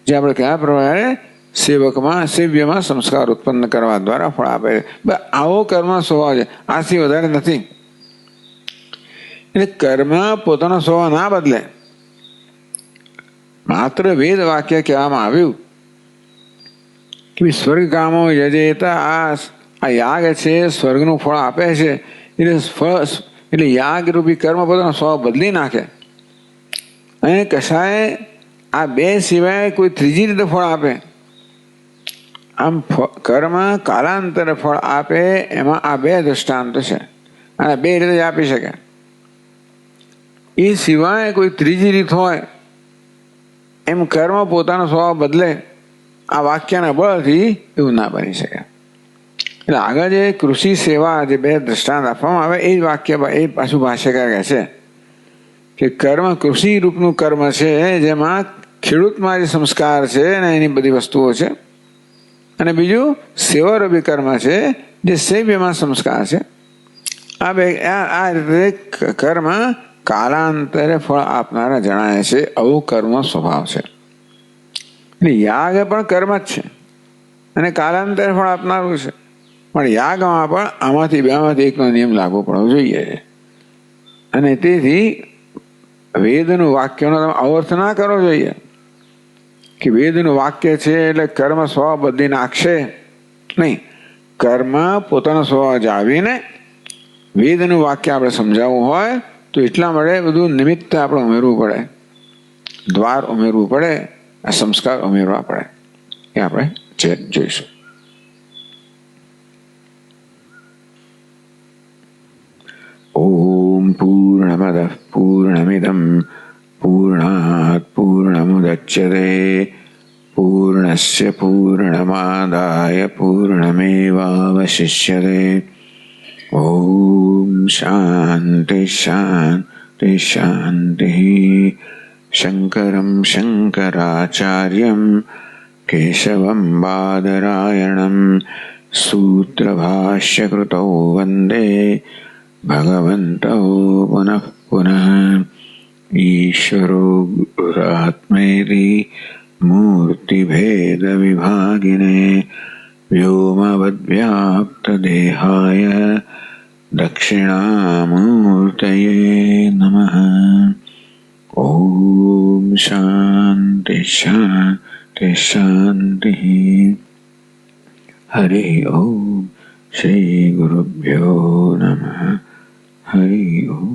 જે આપણે કયા પ્રમાણે સેવકમાં સેવ્યમાં સંસ્કાર ઉત્પન્ન કરવા દ્વારા ફળ આપે છે. આવો કર્મ સ્વભાવ છે, આથી વધારે નથી. એટલે કર્મ પોતાનો સ્વભાવ ના બદલે. માત્ર વેદ વાક્ય કહેવામાં આવ્યું કે સ્વર્ગ કામો યજેતા. આ યાગ છે, સ્વર્ગનું ફળ આપે છે. એટલે યાગ રૂપી કર્મ પોતાનો સ્વભાવ બદલી નાખે અને કશાય આ બે સિવાય કોઈ ત્રીજી રીતે ફળ આપે. આમ કર્મ કાલાંતરે ફળ આપે એમાં આ બે દૃષ્ટાંત છે, અને બે રીતે જ આપી શકે. એ સિવાય કોઈ ત્રીજી રીત હોય એમ કર્મ પોતાનો સ્વભાવ બદલે આ વાક્યના બળથી એવું ના બની શકે. એટલે આગળ જે કૃષિ સેવા જે બે દૃષ્ટાંત આપવામાં આવે એ જ વાક્ય એ પાછું ભાષ્યકાર કહે છે કે કર્મ કૃષિ રૂપનું કર્મ છે, જેમાં ખેડૂતમાં જે સંસ્કાર છે ને એની બધી વસ્તુઓ છે, અને બીજું સેવારૂપી કર્મ છે જે સેવ્યમાં સંસ્કાર છે. આ બે આ રીતે કર્મ કાલાંતરે ફળ આપનારા જણાય છે. આવું કર્મ સ્વભાવ છે. એટલે યાગ પણ કર્મ જ છે અને કાલાંતરે ફળ આપનારું છે, પણ યાગમાં પણ આમાંથી બેમાંથી એકનો નિયમ લાગુ પડવો જોઈએ. અને તેથી વેદનું વાક્યનો તમે અવર્થ ના કરવો જોઈએ કે વેદનું વાક્ય છે એટલે કર્મ સ્વભાવ બદલી નાખશે નહીં. કર્મ પોતાનો સ્વભાવ જાળવીને વેદનું વાક્ય આપણે સમજાવવું હોય તો એટલા માટે બધું નિમિત્ત આપણે ઉમેરવું પડે, દ્વાર ઉમેરવું પડે, આ સંસ્કાર ઉમેરવા પડે. એ આપણે જોઈશું. ઓમ પૂર્ણમદ પૂર્ણમિદમ પૂર્ણાત પૂર્ણમુદચ્યતે પૂર્ણસ્ય પૂર્ણમાદાય પૂર્ણમેવાવશિષ્યતે. ઓમ શાંતિ શાંતિ શાંતિ. શંકરં શંકરાચાર્યં કેશવં બાદરાયણં સૂત્રભાષ્યકૃતૌ વંદે ભગવन्तौ પુનઃ પુનઃ. ઈશ્વરો ગુરુરાત્મેતિ મૂર્તિભેદવિભાગિને વ્યોમવદ્વ્યાપ્તદેહાય દક્ષિણામૂર્તયે નમઃ. ઓમ શાંતિ શાંતિ શાંતિ. હરિ ઓમ. શ્રી ગુરુભ્યો નમઃ. હરિ ઓમ.